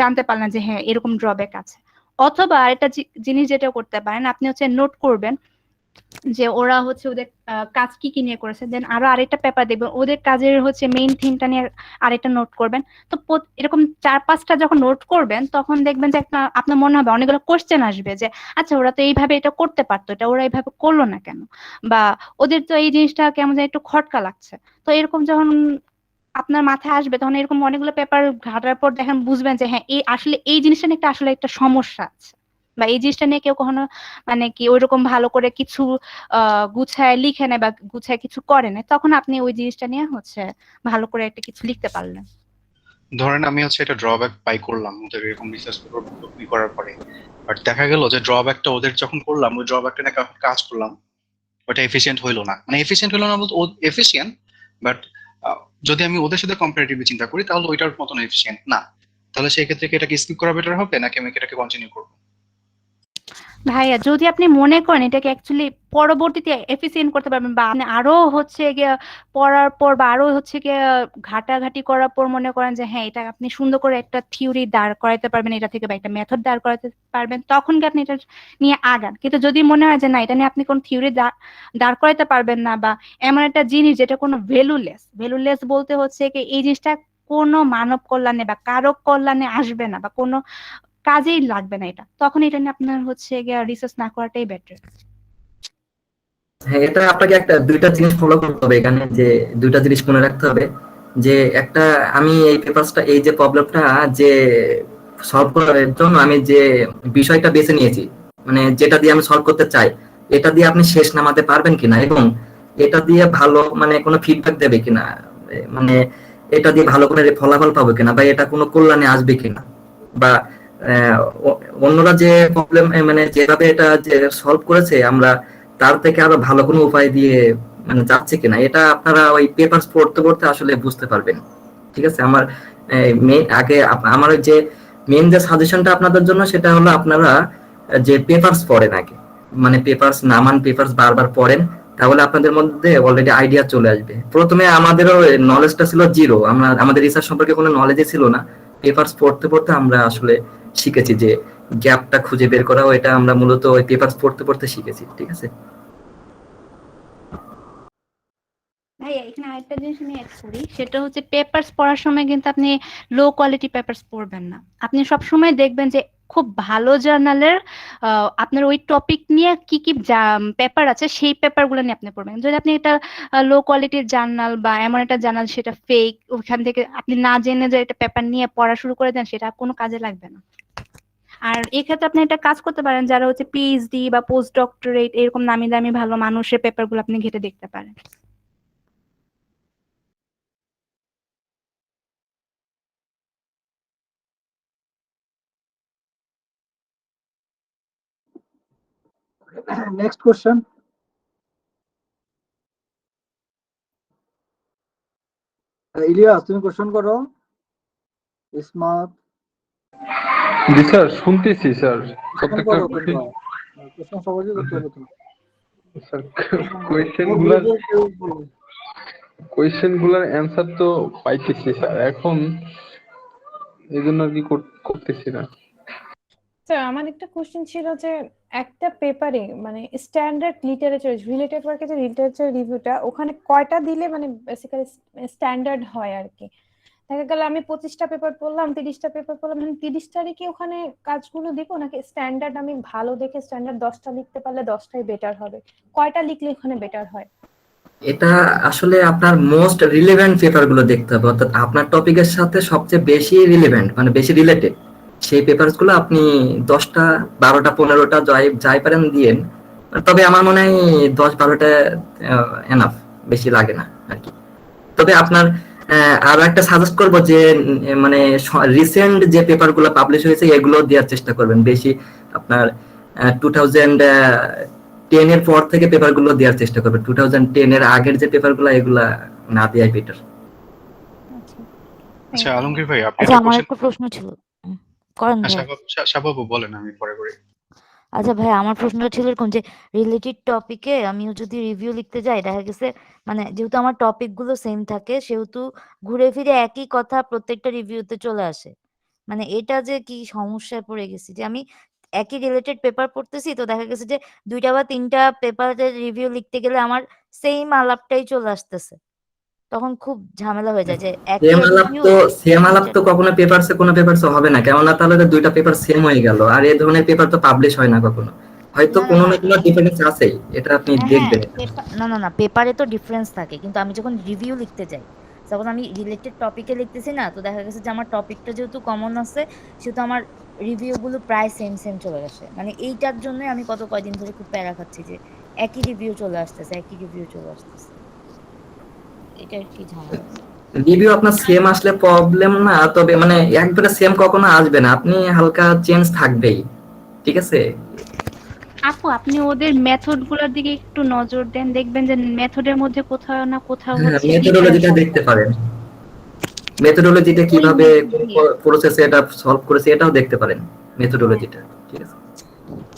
জানতে পারলেন যে হ্যাঁ এরকম ড্রব্যাক আছে। অথবা আরেকটা জিনিস যেটা করতে পারেন, আপনি হচ্ছে নোট করবেন যে ওরা হচ্ছে ওদের কাজ কি কি নিয়ে করেছে, দেন আরো আরেকটা পেপার দেখবেন ওদের কাজের হচ্ছে মেইন থিমটা নিয়ে আরেকটা নোট করবেন। তো এরকম 4-5টা যখন নোট করবেন তখন দেখবেন যে একটা আপনার মনে হবে অনেকগুলো কোশ্চেন আসবে যে আচ্ছা ওরা তো এইভাবে এটা করতে পারতো, এটা ওরা এইভাবে করলো না কেন, বা ওদের তো এই জিনিসটা কেমন যেন একটু খটকা লাগছে। তো এরকম যখন আপনার মাথায় আসবে তখন এরকম অনেকগুলো পেপার ঘাটার পর দেখেন বুঝবেন যে হ্যাঁ এই আসলে এই জিনিসটা নিয়ে একটা আসলে একটা সমস্যা আছে, বা এই জিনিসটা নিয়ে কেউ কখনো মানে কি ওইরকম ভালো করে কিছু গুছায় লিখে নেয় বা গুছায় কিছু করে না, তখন আপনি ওই জিনিসটা নিয়ে হচ্ছে ভালো করে একটা কিছু লিখতে পারলেন। ধরেন আমি হচ্ছে এটা ড্রব্যাক পাই করলাম ওদের এরকম রিসার্চ পেপার করার পরে, বাট দেখা গেল যে ড্রব্যাকটা ওদের যখন করলাম, ওই ড্রব্যাকটা নিয়ে কাজ করলাম, ওটা এফিসিয়েন্ট হইলো না। মানে এফিসিয়েন্ট হইলো না বলতে ও এফিসিয়েন্ট, বাট যদি আমি ওদের সাথে কম্পারেটিভলি চিন্তা করি তাহলে ওইটার মতন এফিসিয়েন্ট না। তাহলে সেই ক্ষেত্রে কি এটাকে স্কিপ করা বেটার হবে নাকি আমি এটাকে কন্টিনিউ করবো? ভাইয়া যদি আপনি মনে করেন এটাকে অ্যাকচুয়ালি পরবর্তীতে এফিসিয়েন্ট করতে পারবেন, বা আপনি আরো হচ্ছে গিয়ে পড়ার পর বা আরো হচ্ছে গিয়ে ঘাটাঘাটি করার পর মনে করেন যে হ্যাঁ এটা আপনি সুন্দর করে একটা থিওরি দাঁড় করাতে পারবেন এটা থেকে, বা একটা মেথড দাঁড় করাতে পারবেন, তখন কি আপনি এটা নিয়ে আগান। কিন্তু যদি মনে হয় যে না এটা নিয়ে আপনি কোন থিওরি দাঁড় করাতে পারবেন না, বা এমন একটা জিনিস যেটা কোনো ভ্যালুলেস বলতে হচ্ছে কি এই জিনিসটা কোনো মানব কল্যাণে বা কারো কল্যাণে আসবে না বা কোনো কাজেই লাগবে না, এটা তখন এটা নিয়ে আপনার হচ্ছে গিয়ে রিসার্চ না করাটাই বেটার। হ্যাঁ, এটা আপনাকে একটা দুইটা জিনিস ফলো করতে হবে এখানে, যে দুইটা জিনিস মনে রাখতে হবে। যে একটা, আমি এই পেপারসটা, এই যে প্রবলেমটা যে সলভ করার জন্য আমি যে বিষয়টা বেছে নিয়েছি, মানে যেটা দিয়ে আমি সলভ করতে চাই, এটা দিয়ে আপনি শেষ নামাতে পারবেন কিনা, এবং এটা দিয়ে ভালো মানে কোনো ফিডব্যাক দেবে কিনা, মানে এটা দিয়ে ভালো করে ফলাফল পাবো কিনা, বা এটা কোনো কল্যাণে আসবে কিনা, বা অন্যরা যে প্রবলেম মানে যেভাবে এটা যে সলভ করেছে আমরা তার থেকে আরো ভালো কোনো উপায় দিয়ে মানে যাচ্ছে কিনা, এটা আপনারা ওই পেপারস পড়তে পড়তে আসলে বুঝতে পারবেন। ঠিক আছে, আমার আগে আমার যে মেইন যে সাজেশনটা আপনাদের জন্য সেটা হলো আপনারা যে পেপারস পড়েন আগে, মানে পেপারস নামান, পেপারস বারবার পড়েন, তাহলে আপনাদের মধ্যে অলরেডি আইডিয়া চলে আসবে। প্রথমে আমাদেরও নলেজটা ছিল জিরো, আমাদের রিসার্চ সম্পর্কে কোনো নলেজই ছিল না। পেপারস পড়তে পড়তে আমরা আসলে শিখেছি যে গ্যাপটা খুঁজে বের করাও, এটা আমরা মূলত ওই পেপারস পড়তে পড়তে শিখেছি। ঠিক আছে ভাইয়া এখানে আরেকটা জিনিস আমি অ্যাড করি, সেটা হচ্ছে পেপারস পড়ার সময় কিন্তু আপনি লো কোয়ালিটি পেপারস পড়বেন না। আপনি সব সময় দেখবেন যে খুব ভালো জার্নালের আপনার ওই টপিক নিয়ে কি কি পেপার আছে সেই পেপারগুলো নিয়ে আপনি পড়বেন। যদি আপনি এটা লো কোয়ালিটির জার্নাল বা এমন একটা জার্নাল সেটা ফেক, ওখান থেকে আপনি না জেনে যে এটা পেপার নিয়ে পড়া শুরু করে দেন, সেটা কোনো কাজে লাগবে না। আর এক্ষেত্রে আপনি একটা কাজ করতে পারেন, যারা হচ্ছে পিএইচডি বা পোস্ট ডক্টরেট এরকম নামি দামি ভালো মানুষের পেপারগুলো আপনি ঘেটে দেখতে পারেন। Next question. ইলিয়াস তুমি কোশ্চেন করো। ইসমাত জি স্যার, শুনতেছি স্যার। কোশ্চেন প্রত্যেকটা করো তোমরা, কোশ্চেন সবাইকে করতে হবে তুমি। স্যার কোয়েশ্চেন গুলার অ্যান্সার তো পাইতেছি স্যার, এখন এই জন্য আর কি করতেছি না। স্যার আমার একটা কোশ্চেন ছিল যে একটা পেপারে মানে স্ট্যান্ডার্ড লিটারেচার রিলেটেড ওয়ার্কে যে লিটারেচার রিভিউটা, ওখানে কয়টা দিলে মানে বেসিক্যালি স্ট্যান্ডার্ড হয় আর কি। দেখা গেল আমি 25টা পেপার পড়লাম, 30টা পেপার পড়লাম, মানে 30টারই কি ওখানে কাজগুলো দিব, নাকি স্ট্যান্ডার্ড আমি ভালো দেখে স্ট্যান্ডার্ড 10টা লিখতে পারলে 10টাই বেটার হবে? কয়টা লিখলে ওখানে বেটার হয়? এটা আসলে আপনার মোস্ট রিলেভেন্ট পেপার গুলো দেখতে হবে, অর্থাৎ আপনার টপিকের সাথে সবচেয়ে বেশি রিলেভেন্ট মানে বেশি রিলেটেড সেই পেপারস গুলো আপনি 10টা 12টা 15টা যাই পারেন দিয়েন। তবে আমার মনে হয় 10-12টা এনাফ, বেশি লাগে না আর কি। তবে আপনার আরো একটা সাজেস্ট করব যে মানে রিসেন্ট যে পেপার গুলো পাবলিশ হয়েছে এগুলো দেওয়ার চেষ্টা করবেন বেশি। আপনার 2010 এর পর থেকে পেপার গুলো দেওয়ার চেষ্টা করবেন, 2010 এর আগের যে পেপার গুলো এগুলা না দেওয়াই বেটার। আচ্ছা আলমগীর ভাই, আপনি আচ্ছা আমার একটা প্রশ্ন ছিল, করেন ভাই। শাবাবু বলেন, আমি পরে করি। আচ্ছা ভাই, আমার প্রশ্নটা ছিল এরকম যে রিলেটেড টপিকে আমিও যদি রিভিউ লিখতে যাই, দেখা গেছে মানে যেহেতু আমার টপিক গুলো সেম থাকে, সেহেতু ঘুরে ফিরে একই কথা প্রত্যেকটা রিভিউতে চলে আসে। মানে এটা যে কি সমস্যায় পড়ে গেছি যে আমি একই রিলেটেড পেপার পড়তেছি, তো দেখা গেছে যে 2টা বা 3টা পেপারের রিভিউ লিখতে গেলে আমার সেম আলাপটাই চলে আসতেছে, তখন খুব ঝামেলা হয়ে যায় যে একই রিভিউ। সেম আলাপ তো কখনো পেপারসে কোনো পেপারসে হবে না, কেননা তাহলে তো দুইটা পেপার সেম হয়ে গেল, আর এই ধরনের পেপার তো পাবলিশ হয় না কখনো। হয়তো কোনো না কোনো ডিফারেন্স আছেই, এটা আপনি দেখবেন। না পেপারে তো ডিফারেন্স থাকে, কিন্তু আমি যখন রিভিউ লিখতে যাই, তখন আমি রিলেটেড টপিকে লিখতেছি না, তো দেখা গেছে যে আমার টপিকটা যেহেতু কমন আছে, সেহেতু আমার রিভিউ গুলো প্রায় সেম চলে আসে। মানে এইটার জন্য আমি কয়দিন ধরে খুব প্যারা খাচ্ছি যে একই রিভিউ চলে আসতেছে। এটা কি ঝামেলা? রিভিউ আপনার সেম আসলে প্রবলেম না, তবে মানে একবারে সেম কখনো আসবে না, আপনি হালকা চেঞ্জ থাকবেই। ঠিক আছে আপু, আপনি ওদের মেথড গুলোর দিকে একটু নজর দেন, দেখবেন যে মেথডের মধ্যে কোথাও না কোথাও হচ্ছে মেথডোলজিটা দেখতে পারেন, মেথডোলজিটা কিভাবে প্রসেসে এটা সলভ করেছে এটাও দেখতে পারেন, মেথডোলজিটা। ঠিক আছে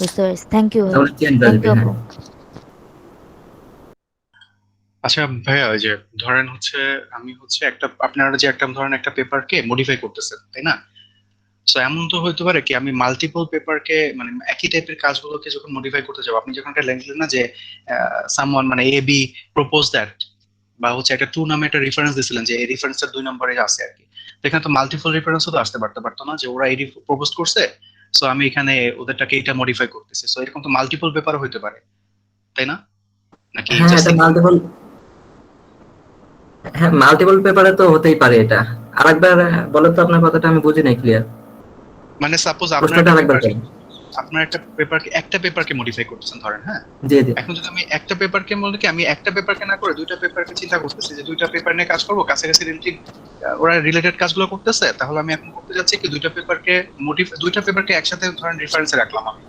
বুঝতে পারছি। থ্যাংক ইউ ভাই, তাহলে চেঞ্জ থ্যাংক আসবে। ইউ হ্যাঁ আপু। আচ্ছা ভাইয়া, ওই যে ধরেন হচ্ছে আমি হচ্ছে একটা, আপনারা যে একটা ধরেন একটা পেপারকে মডিফাই করতেছেন তাই না? তো এমন তো হইতে পারে কি আমি মাল্টিপল পেপারকে মানে একই টাইপের কাজগুলোকে যখন মডিফাই করতে যাবো, আপনি যখন একটা লিখলেন না যে সামওয়ান মানে এ বি প্রপোজ দ্যাট, বা হচ্ছে একটা টু নামে একটা রেফারেন্স দিছিলেন যে এই রেফারেন্সের 2 নম্বরে আছে আর কি, তো এখানে তো মাল্টিপল রেফারেন্সও তো আসতে পারতো না যে ওরা এই প্রপোজ করছে, সো আমি এখানে ওদেরটাকে এটা মডিফাই করতেছি, সো এরকম তো মাল্টিপল পেপারও হইতে পারে তাই না? নাকি হ্যাঁ জাস্ট এটা সিঙ্গেল? মাল্টিপল, হ্যাঁ মাল্টিপল পেপারে তো হতেই পারে এটা। আরেকবার বলো তো, আপনার কথাটা আমি বুঝি নাই ক্লিয়ার, মানে সাপোজ প্রশ্নটা আরেকবার করেন। আপনার একটা পেপারকে মডিফাই করতেছেন ধরেন, হ্যাঁ। জি জি। এখন যদি আমি একটা পেপারকে বলতে কি আমি একটা পেপারকে না করে 2টা পেপারকে চিন্তা করতেছি যে 2টা পেপার নিয়ে কাজ করবো, কাছাকাছি রিলেটেড ওরা রিলেটেড কাজগুলো করতেছে, তাহলে আমি এখন করতে যাচ্ছি কি 2টা পেপারকে একসাথে ধরেন রেফারেন্সে রাখলাম আমি।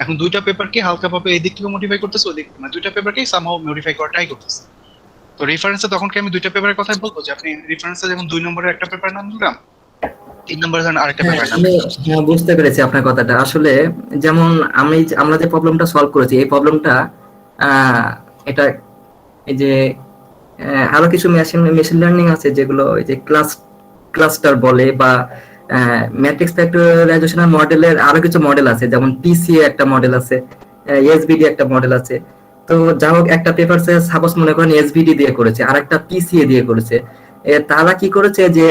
এখন 2টা পেপারকে হালকাভাবে এই দিক থেকে মডিফাই করতেছি, ওই দিক মানে 2টা পেপারকে সামহাউ মডিফাই করা ট্রাই করতেছি। তো রেফারেন্সে তখন কি আমি 2টা পেপারের কথাই বলবো যে আপনি রেফারেন্সে যেমন 2 নম্বরের একটা পেপার নাম দিলাম, 3 নম্বরে ধরেন আরেকটা হ্যাঁ পেপার নাম আমি দিলাম। হ্যাঁ বুঝতে পেরেছি আপনার কথাটা। আসলে যেমন আমরা যে প্রবলেমটা সলভ করেছি, এই প্রবলেমটা এটা এই যে আরো কিছু মেশিন লার্নিং আছে যেগুলো এই যে ক্লাস্টার বলে, বা ম্যাট্রিক্স ফ্যাক্টরাইজেশনের মডেলের আরো কিছু মডেল আছে, যেমন পিসিএ একটা মডেল আছে, এসবিডি একটা মডেল আছে। তো যা হোক একটা পেপারসে সাপোজ মনে করেন এসবিডি দিয়ে করেছে আর একটা পিসিএ দিয়ে করেছে, তারা কি করেছে যে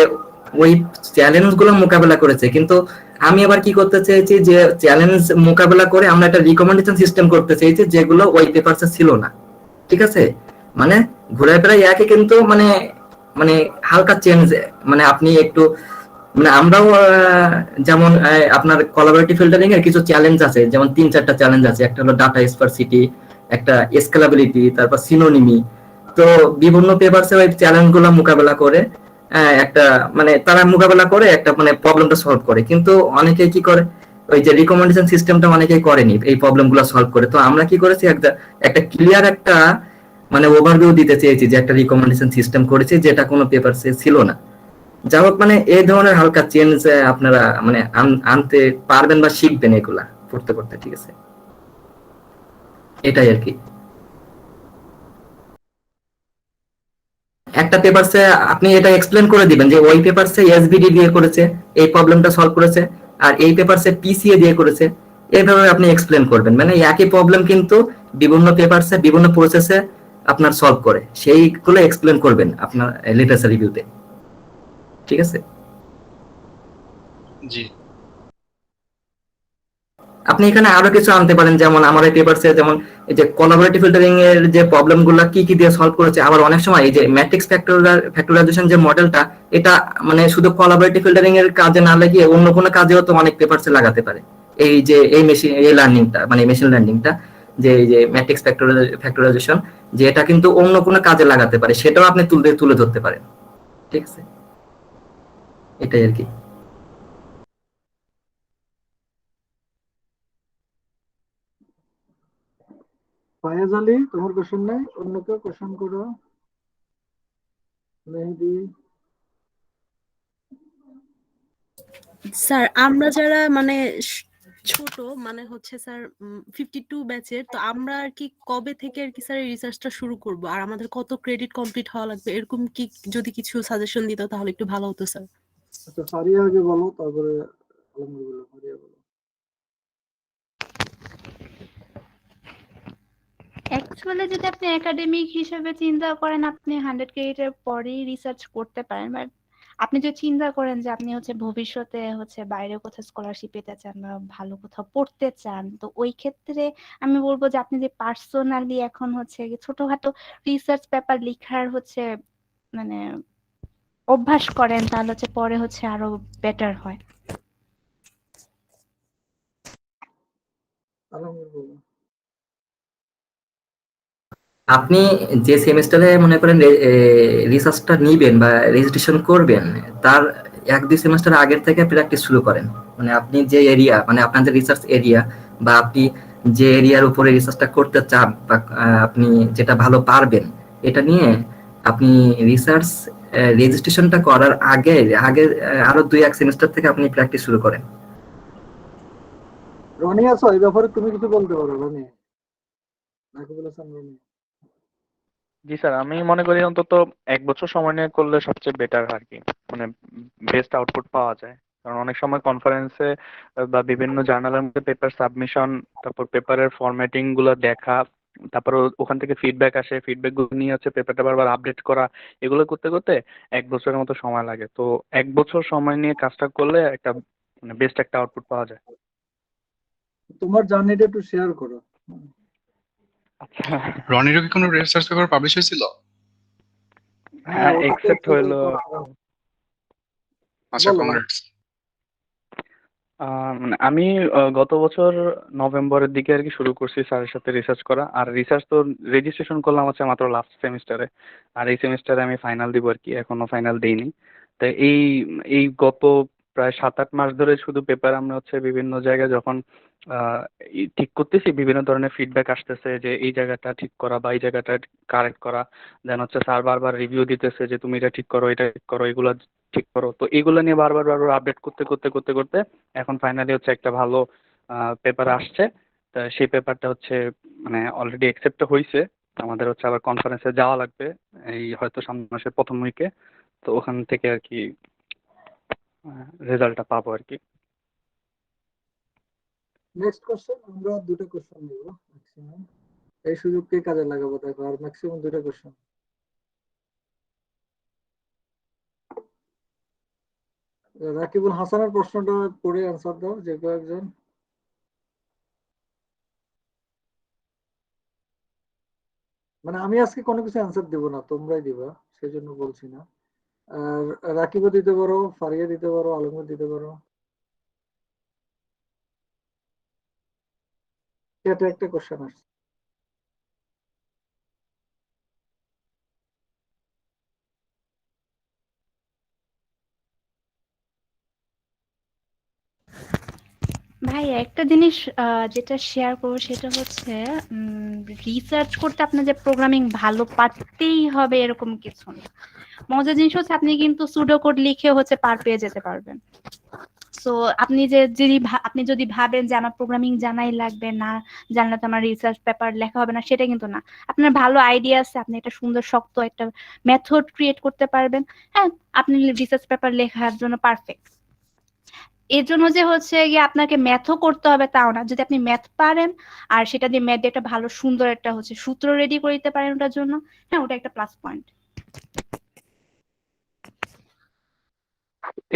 ওই চ্যালেঞ্জ গুলো মোকাবেলা করেছে, কিন্তু আমি আবার কি করতে চেয়েছি যে চ্যালেঞ্জ মোকাবেলা করে আমরা একটা রিকমেন্ডেশন সিস্টেম করতে চেয়েছি যেগুলো ওই পেপারসে ছিল না। ঠিক আছে, মানে ঘুরে ফেরা একই, কিন্তু মানে মানে হালকা চেঞ্জ, মানে আপনি একটু মানে আমরাও যেমন আপনার কোলাবোরেটিভ ফিল্টারিং এর কিছু চ্যালেঞ্জ আছে, যেমন 3-4টা চ্যালেঞ্জ আছে। একটা হলো ডাটা স্পারসিটি, একটা স্কেলেবিলিটি, তারপর সিনোনিমি। তো বিভিন্ন পেপারসে ওই চ্যালেঞ্জ গুলো মোকাবেলা করে একটা মানে তারা মোকাবেলা করে একটা মানে প্রবলেমটা সলভ করে। কিন্তু অনেকেই কি করে, ওই যে রিকমেন্ডেশন সিস্টেমটা অনেকেই করেনি এই প্রবলেম গুলো সলভ করে। তো আমরা কি করেছি, একটা ক্লিয়ার একটা মানে ওভারভিউ দিতে চেয়েছি যে একটা রিকমেন্ডেশন সিস্টেম করেছি যেটা কোনো পেপারসে ছিল না। যা হোক মানে এই ধরনের হালকা চেঞ্জ আপনারা মানে আনতে পারবেন বা শিখবেন এগুলা করতে করতে। ঠিক আছে, এটাই আর কি। একটা পেপারসে আপনি এটা এক্সপ্লেন করে দিবেন যে ওই পেপারসে এসবিডি দিয়ে করেছে, এই প্রবলেমটা সলভ করেছে, আর এই পেপারসে পিসিএ দিয়ে করেছে। এইভাবে আপনি এক্সপ্লেন করবেন, মানে একই প্রবলেম কিন্তু বিভিন্ন পেপারসে বিভিন্ন প্রসেসে আপনার সলভ করে, সেইগুলো এক্সপ্লেন করবেন আপনার লিটারেচার রিভিউতে। ঠিক আছে, জি। আপনি এখানে আরো কিছু আনতে পারেন, যেমন আমার এই পেপারসে যেমন এই যে কোলাবোরেটিভ ফিল্টারিং এর যে প্রবলেমগুলো কি কি দিয়ে সলভ করেছে। আবার অনেক সময় এই যে ম্যাট্রিক্স ফ্যাক্টরাইজেশন যে মডেলটা, এটা মানে শুধু কোলাবোরেটিভ ফিল্টারিং এর কাজে না লাগিয়ে অন্য কোনো কাজেও তো অনেক পেপারসে লাগাতে পারে। এই যে এই লার্নিংটা মানে মেশিন লার্নিংটা, যে এই যে ম্যাট্রিক্স ফ্যাক্টরাইজেশন, যে এটা কিন্তু অন্য কোনো কাজে লাগাতে পারে, সেটাও আপনি তুলে ধরতে পারেন। ঠিক আছে, এটাই আর কি। ফায়াজ আলী, তোমার কোশ্চেন নাই? অন্য কেউ কোশ্চেন করো। মেহেদি। স্যার আমরা যারা মানে ছোট মানে হচ্ছে স্যার 52 ব্যাচের, তো আমরা আর কি কবে থেকে আর কি স্যার রিসার্চটা শুরু করব, আর আমাদের কত ক্রেডিট কমপ্লিট হওয়া লাগবে, এরকম কি যদি কিছু সাজেশন দিত তাহলে একটু ভালো হতো স্যার। আচ্ছা ফারিয়া আগে বলো, তারপরে আলমগীর বলো। ফারিয়া বলো। অ্যাকচুয়ালি যদি আপনি একাডেমিক হিসেবে চিন্তা করেন, আপনি 100 ক্রেডিটের পরেই রিসার্চ করতে পারেন। বাট আপনি যদি চিন্তা করেন যে আপনি হচ্ছে ভবিষ্যতে হচ্ছে বাইরে কোথাও স্কলারশিপ পেতে চান বা ভালো কোথাও পড়তে চান, তো ওই ক্ষেত্রে আমি বলবো যে আপনি যে পার্সোনালি এখন হচ্ছে ছোটখাটো রিসার্চ পেপার লেখার হচ্ছে মানে অভ্যাস করেন, তাহলে হচ্ছে পরে হচ্ছে আরো বেটার হয়। আলমগীর বলো। আপনি যে সেমিস্টারে মনে করেন রিসার্চটা নিবেন বা রেজিস্ট্রেশন করবেন, তার 1-2 সেমিস্টার আগের থেকে প্র্যাকটিস শুরু করেন। মানে আপনি যে এরিয়া মানে আপনাদের রিসার্চ এরিয়া, বা আপনি যে এরিয়ার উপরে রিসার্চটা করতে চান, বা আপনি যেটা ভালো পারবেন, এটা নিয়ে আপনি রিসার্চ রেজিস্ট্রেশনটা করার আগে আরো 2-1 সেমিস্টার থেকে আপনি প্র্যাকটিস শুরু করেন। রনি আছো, এই ব্যাপারে তুমি কিছু বলতে পারো রনি? রাকিবুল হাসান রনি। জি স্যার, আমি মনে করি অন্তত 1 বছর সময় নিয়ে করলে সবচেয়ে বেটার আর কি, মানে বেস্ট আউটপুট পাওয়া যায়। কারণ অনেক সময় কনফারেন্সে বা বিভিন্ন জার্নালের মধ্যে পেপার সাবমিশন, তারপর পেপারের ফরম্যাটিং গুলো দেখা, তারপর ওখান থেকে ফিডব্যাক আসে, ফিডব্যাক গুলো নিয়ে হচ্ছে পেপারটা বারবার আপডেট করা, এগুলো করতে করতে 1 বছরের মতো সময় লাগে। তো 1 বছর সময় নিয়ে কাজটা করলে একটা মানে বেস্ট একটা আউটপুট পাওয়া যায়। তোমার জার্নিটা একটু শেয়ার করো। আচ্ছা, রনিরও কি কোনো রিসার্চ পেপার পাবলিশ হয়েছিল? হ্যাঁ, ওটা তো একসেপ্ট হইলো। আচ্ছা, বলো। কংগ্রেটস। মানে আমি গত বছর নভেম্বরের দিকে আর কি শুরু করছি স্যারের সাথে রিসার্চ করা। আর রিসার্চ তো রেজিস্ট্রেশন করলাম হচ্ছে মাত্র লাস্ট সেমিস্টারে, আর এই সেমিস্টারে আমি ফাইনাল দিব আর কি, এখনো ফাইনাল দেইনি। তো এই এই গত প্রায় 7-8 মাস ধরে শুধু পেপার আমরা হচ্ছে বিভিন্ন জায়গায় যখন ঠিক করতেছি, বিভিন্ন ধরনের ফিডব্যাক আসতেছে যে এই জায়গাটা ঠিক করা বা এই জায়গাটা কারেক্ট করা, দেন হচ্ছে স্যার বারবার রিভিউ দিতেছে যে তুমি এটা ঠিক করো, এটা ঠিক করো, এগুলো ঠিক করো। তো এগুলো নিয়ে বারবার বারবার আপডেট করতে করতে করতে করতে এখন ফাইনালি হচ্ছে একটা ভালো পেপার আসছে। তা সেই পেপারটা হচ্ছে মানে অলরেডি অ্যাকসেপ্ট হয়েছে। আমাদের হচ্ছে আবার কনফারেন্সে যাওয়া লাগবে এই হয়তো সামনের মাসের প্রথম উইকে। তো ওখান থেকে আর কি রেজাল্টটা পাবো আর কি। নেক্সট কোশ্চেন, আমরা দুটো কোশ্চেন নিব ম্যাক্সিমাম। এই সুযোগকে কাজে লাগাবো, দেখো আর ম্যাক্সিমাম দুটো কোশ্চেন। রাকিবুল হাসানের প্রশ্নটা পড়ে অ্যান্সার দাও যে কয়েকজন। মানে আমি আজকে কোনো কিছু অ্যান্সার দেবো না, তোমরাই দিবা, সেজন্য বলছি না। আর রাকিবও দিতে পারো, ফারিয়া দিতে পারো, আলমও দিতে পারো। এটা একটা কোশ্চেন আসছে। ভাই একটা জিনিস যেটা শেয়ার করবো সেটা হচ্ছে রিসার্চ করতে আপনার যে প্রোগ্রামিং ভালো পারতেই হবে এরকম কিছু না। মজার জিনিস হচ্ছে আপনি কিন্তু সুডো কোড লিখে হচ্ছে পার পেয়ে যেতে পারবেন। সো আপনি আপনি যদি ভাবেন যে আমার প্রোগ্রামিং জানাই লাগবে না, জানলে তো আমার রিসার্চ পেপার লেখা হবে না, সেটা কিন্তু না। আপনার ভালো আইডিয়া আছে, আপনি একটা সুন্দর শক্ত একটা মেথড ক্রিয়েট করতে পারবেন, হ্যাঁ আপনি রিসার্চ পেপার লেখার জন্য পারফেক্ট। এর জন্য যে হচ্ছে গিয়ে আপনাকে ম্যাথও করতে হবে তাও না। যদি আপনি ম্যাথ পারেন আর সেটা দিয়ে ম্যাথ দিয়ে একটা ভালো সুন্দর একটা হচ্ছে সূত্র রেডি করে দিতে পারেন ওটার জন্য, হ্যাঁ ওটা একটা প্লাস পয়েন্ট।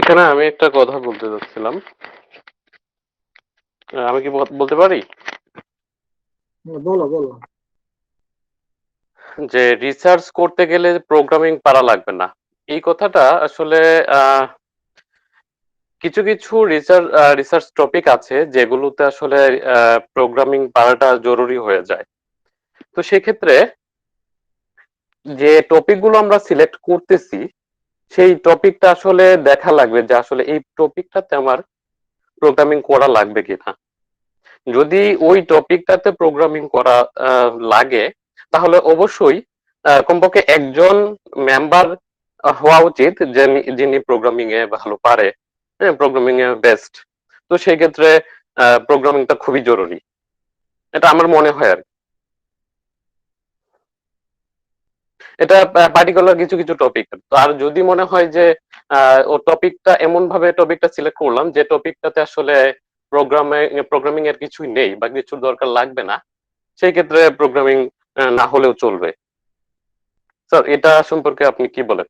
এখানে আমি একটা কথা বলতে চাচ্ছিলাম, আমি কি বলতে পারি? বলো বলো। যে রিসার্চ করতে গেলে প্রোগ্রামিং পারা লাগবে না, এই কথাটা আসলে কিছু কিছু রিসার্চ টপিক আছে যেগুলোতে আসলে প্রোগ্রামিং পারাটা জরুরি হয়ে যায়। তো সেক্ষেত্রে যে টপিকগুলো আমরা সিলেক্ট করতেছি সেই টপিকটা আসলে দেখা লাগবে যে আসলে এই টপিকটাতে আমার প্রোগ্রামিং করা লাগবে কিনা। যদি ওই টপিকটাতে প্রোগ্রামিং করা লাগে তাহলে অবশ্যই কমপক্ষে একজন মেম্বার হওয়া উচিত যিনি প্রোগ্রামিং এ ভালো পারে, হ্যাঁ প্রোগ্রামিং এ বেস্ট। তো সেই ক্ষেত্রে প্রোগ্রামিংটা খুবই জরুরি, এটা আমার মনে হয় আর কি। এটা পার্টিকুলার কিছু কিছু টপিক। আর যদি মনে হয় যে ও টপিকটা এমন ভাবে টপিকটা সিলেক্ট করলাম যে টপিকটাতে আসলে প্রোগ্রামিং এর কিছুই নেই বা কিছু দরকার লাগবে না, সেই ক্ষেত্রে প্রোগ্রামিং না হলেও চলবে। স্যার এটা সম্পর্কে আপনি কি বলেন?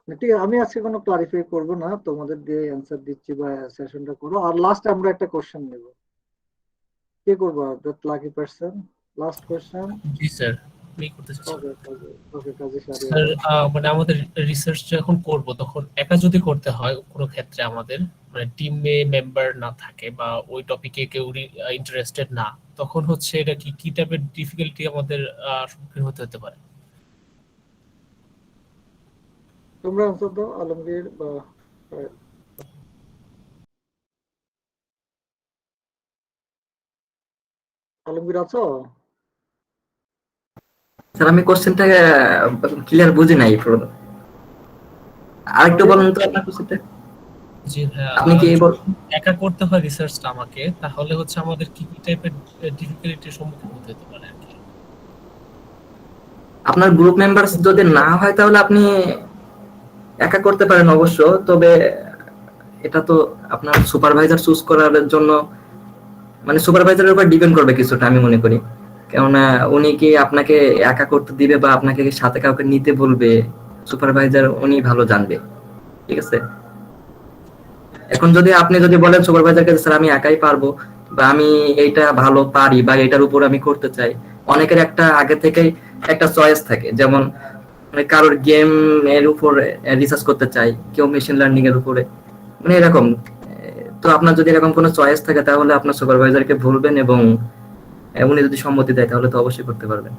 ঠিক আছে, আমি আজকে কোনো ক্লারিফাই করব না, তোমাদের দিয়ে অ্যান্সার দিচ্ছি বা সেশনটা করো। আর লাস্ট আমরা একটা কোশ্চেন নেব, কে করবো? That lucky person, last question. G sir, আমি করতে চাচ্ছি। ওকে কাজী সারিয়া। স্যার মানে আমাদের রিসার্চ যখন করব তখন একা যদি করতে হয় কোনো ক্ষেত্রে, আমাদের মানে টিমে মেম্বার না থাকে বা ওই টপিকে কেউ ইন্টারেস্টেড না, তখন হচ্ছে এটা কি কি টাইপের ডিফিকাল্টি আমাদের সম্মুখীন হতে পারে? তোমরা আনসার দাও, আলমগীর বা আলমগীর আছো? স্যার আমি কোশ্চেনটা ক্লিয়ার বুঝি নাই, আরেকটু বলুন তো আপনার কোশ্চেনটা। জি ভাইয়া, আপনি কি যদি একা করতে হয় রিসার্চটা আমাকে, তাহলে হচ্ছে আমাদের কি কি টাইপের ডিফিকাল্টির সম্মুখীন হতে হতে পারে আর কি? আপনার গ্রুপ মেম্বারস যদি না হয় তাহলে আপনি একা করতে পারেন অবশ্য, তবে এটা তো আপনার সুপারভাইজার চুজ করার জন্য মানে সুপারভাইজারের উপর ডিপেন্ড করবে কিছুটা আমি মনে করি, কেননা উনি কি আপনাকে একা করতে দিবে বা আপনাকে কি সাথে কাউকে নিতে বলবে, সুপারভাইজার উনি ভালো জানবে। ঠিক আছে, এখন যদি আপনি যদি বলেন সুপারভাইজারকে স্যার আমি একাই পারবো বা আমি এইটা ভালো পারি বা এটার উপর আমি করতে চাই, অনেকের একটা আগে থেকেই একটা চয়েস থাকে, যেমন মানে কারোর গেম এর উপর রিসার্চ করতে চাই, কেউ মেশিন লার্নিং এর উপরে, মানে এরকম। তো আপনার যদি এরকম কোনো চয়েস থাকে তাহলে আপনার সুপারভাইজারকে বলবেন এবং উনি যদি সম্মতি দেয় তাহলে তো অবশ্যই করতে পারবেন।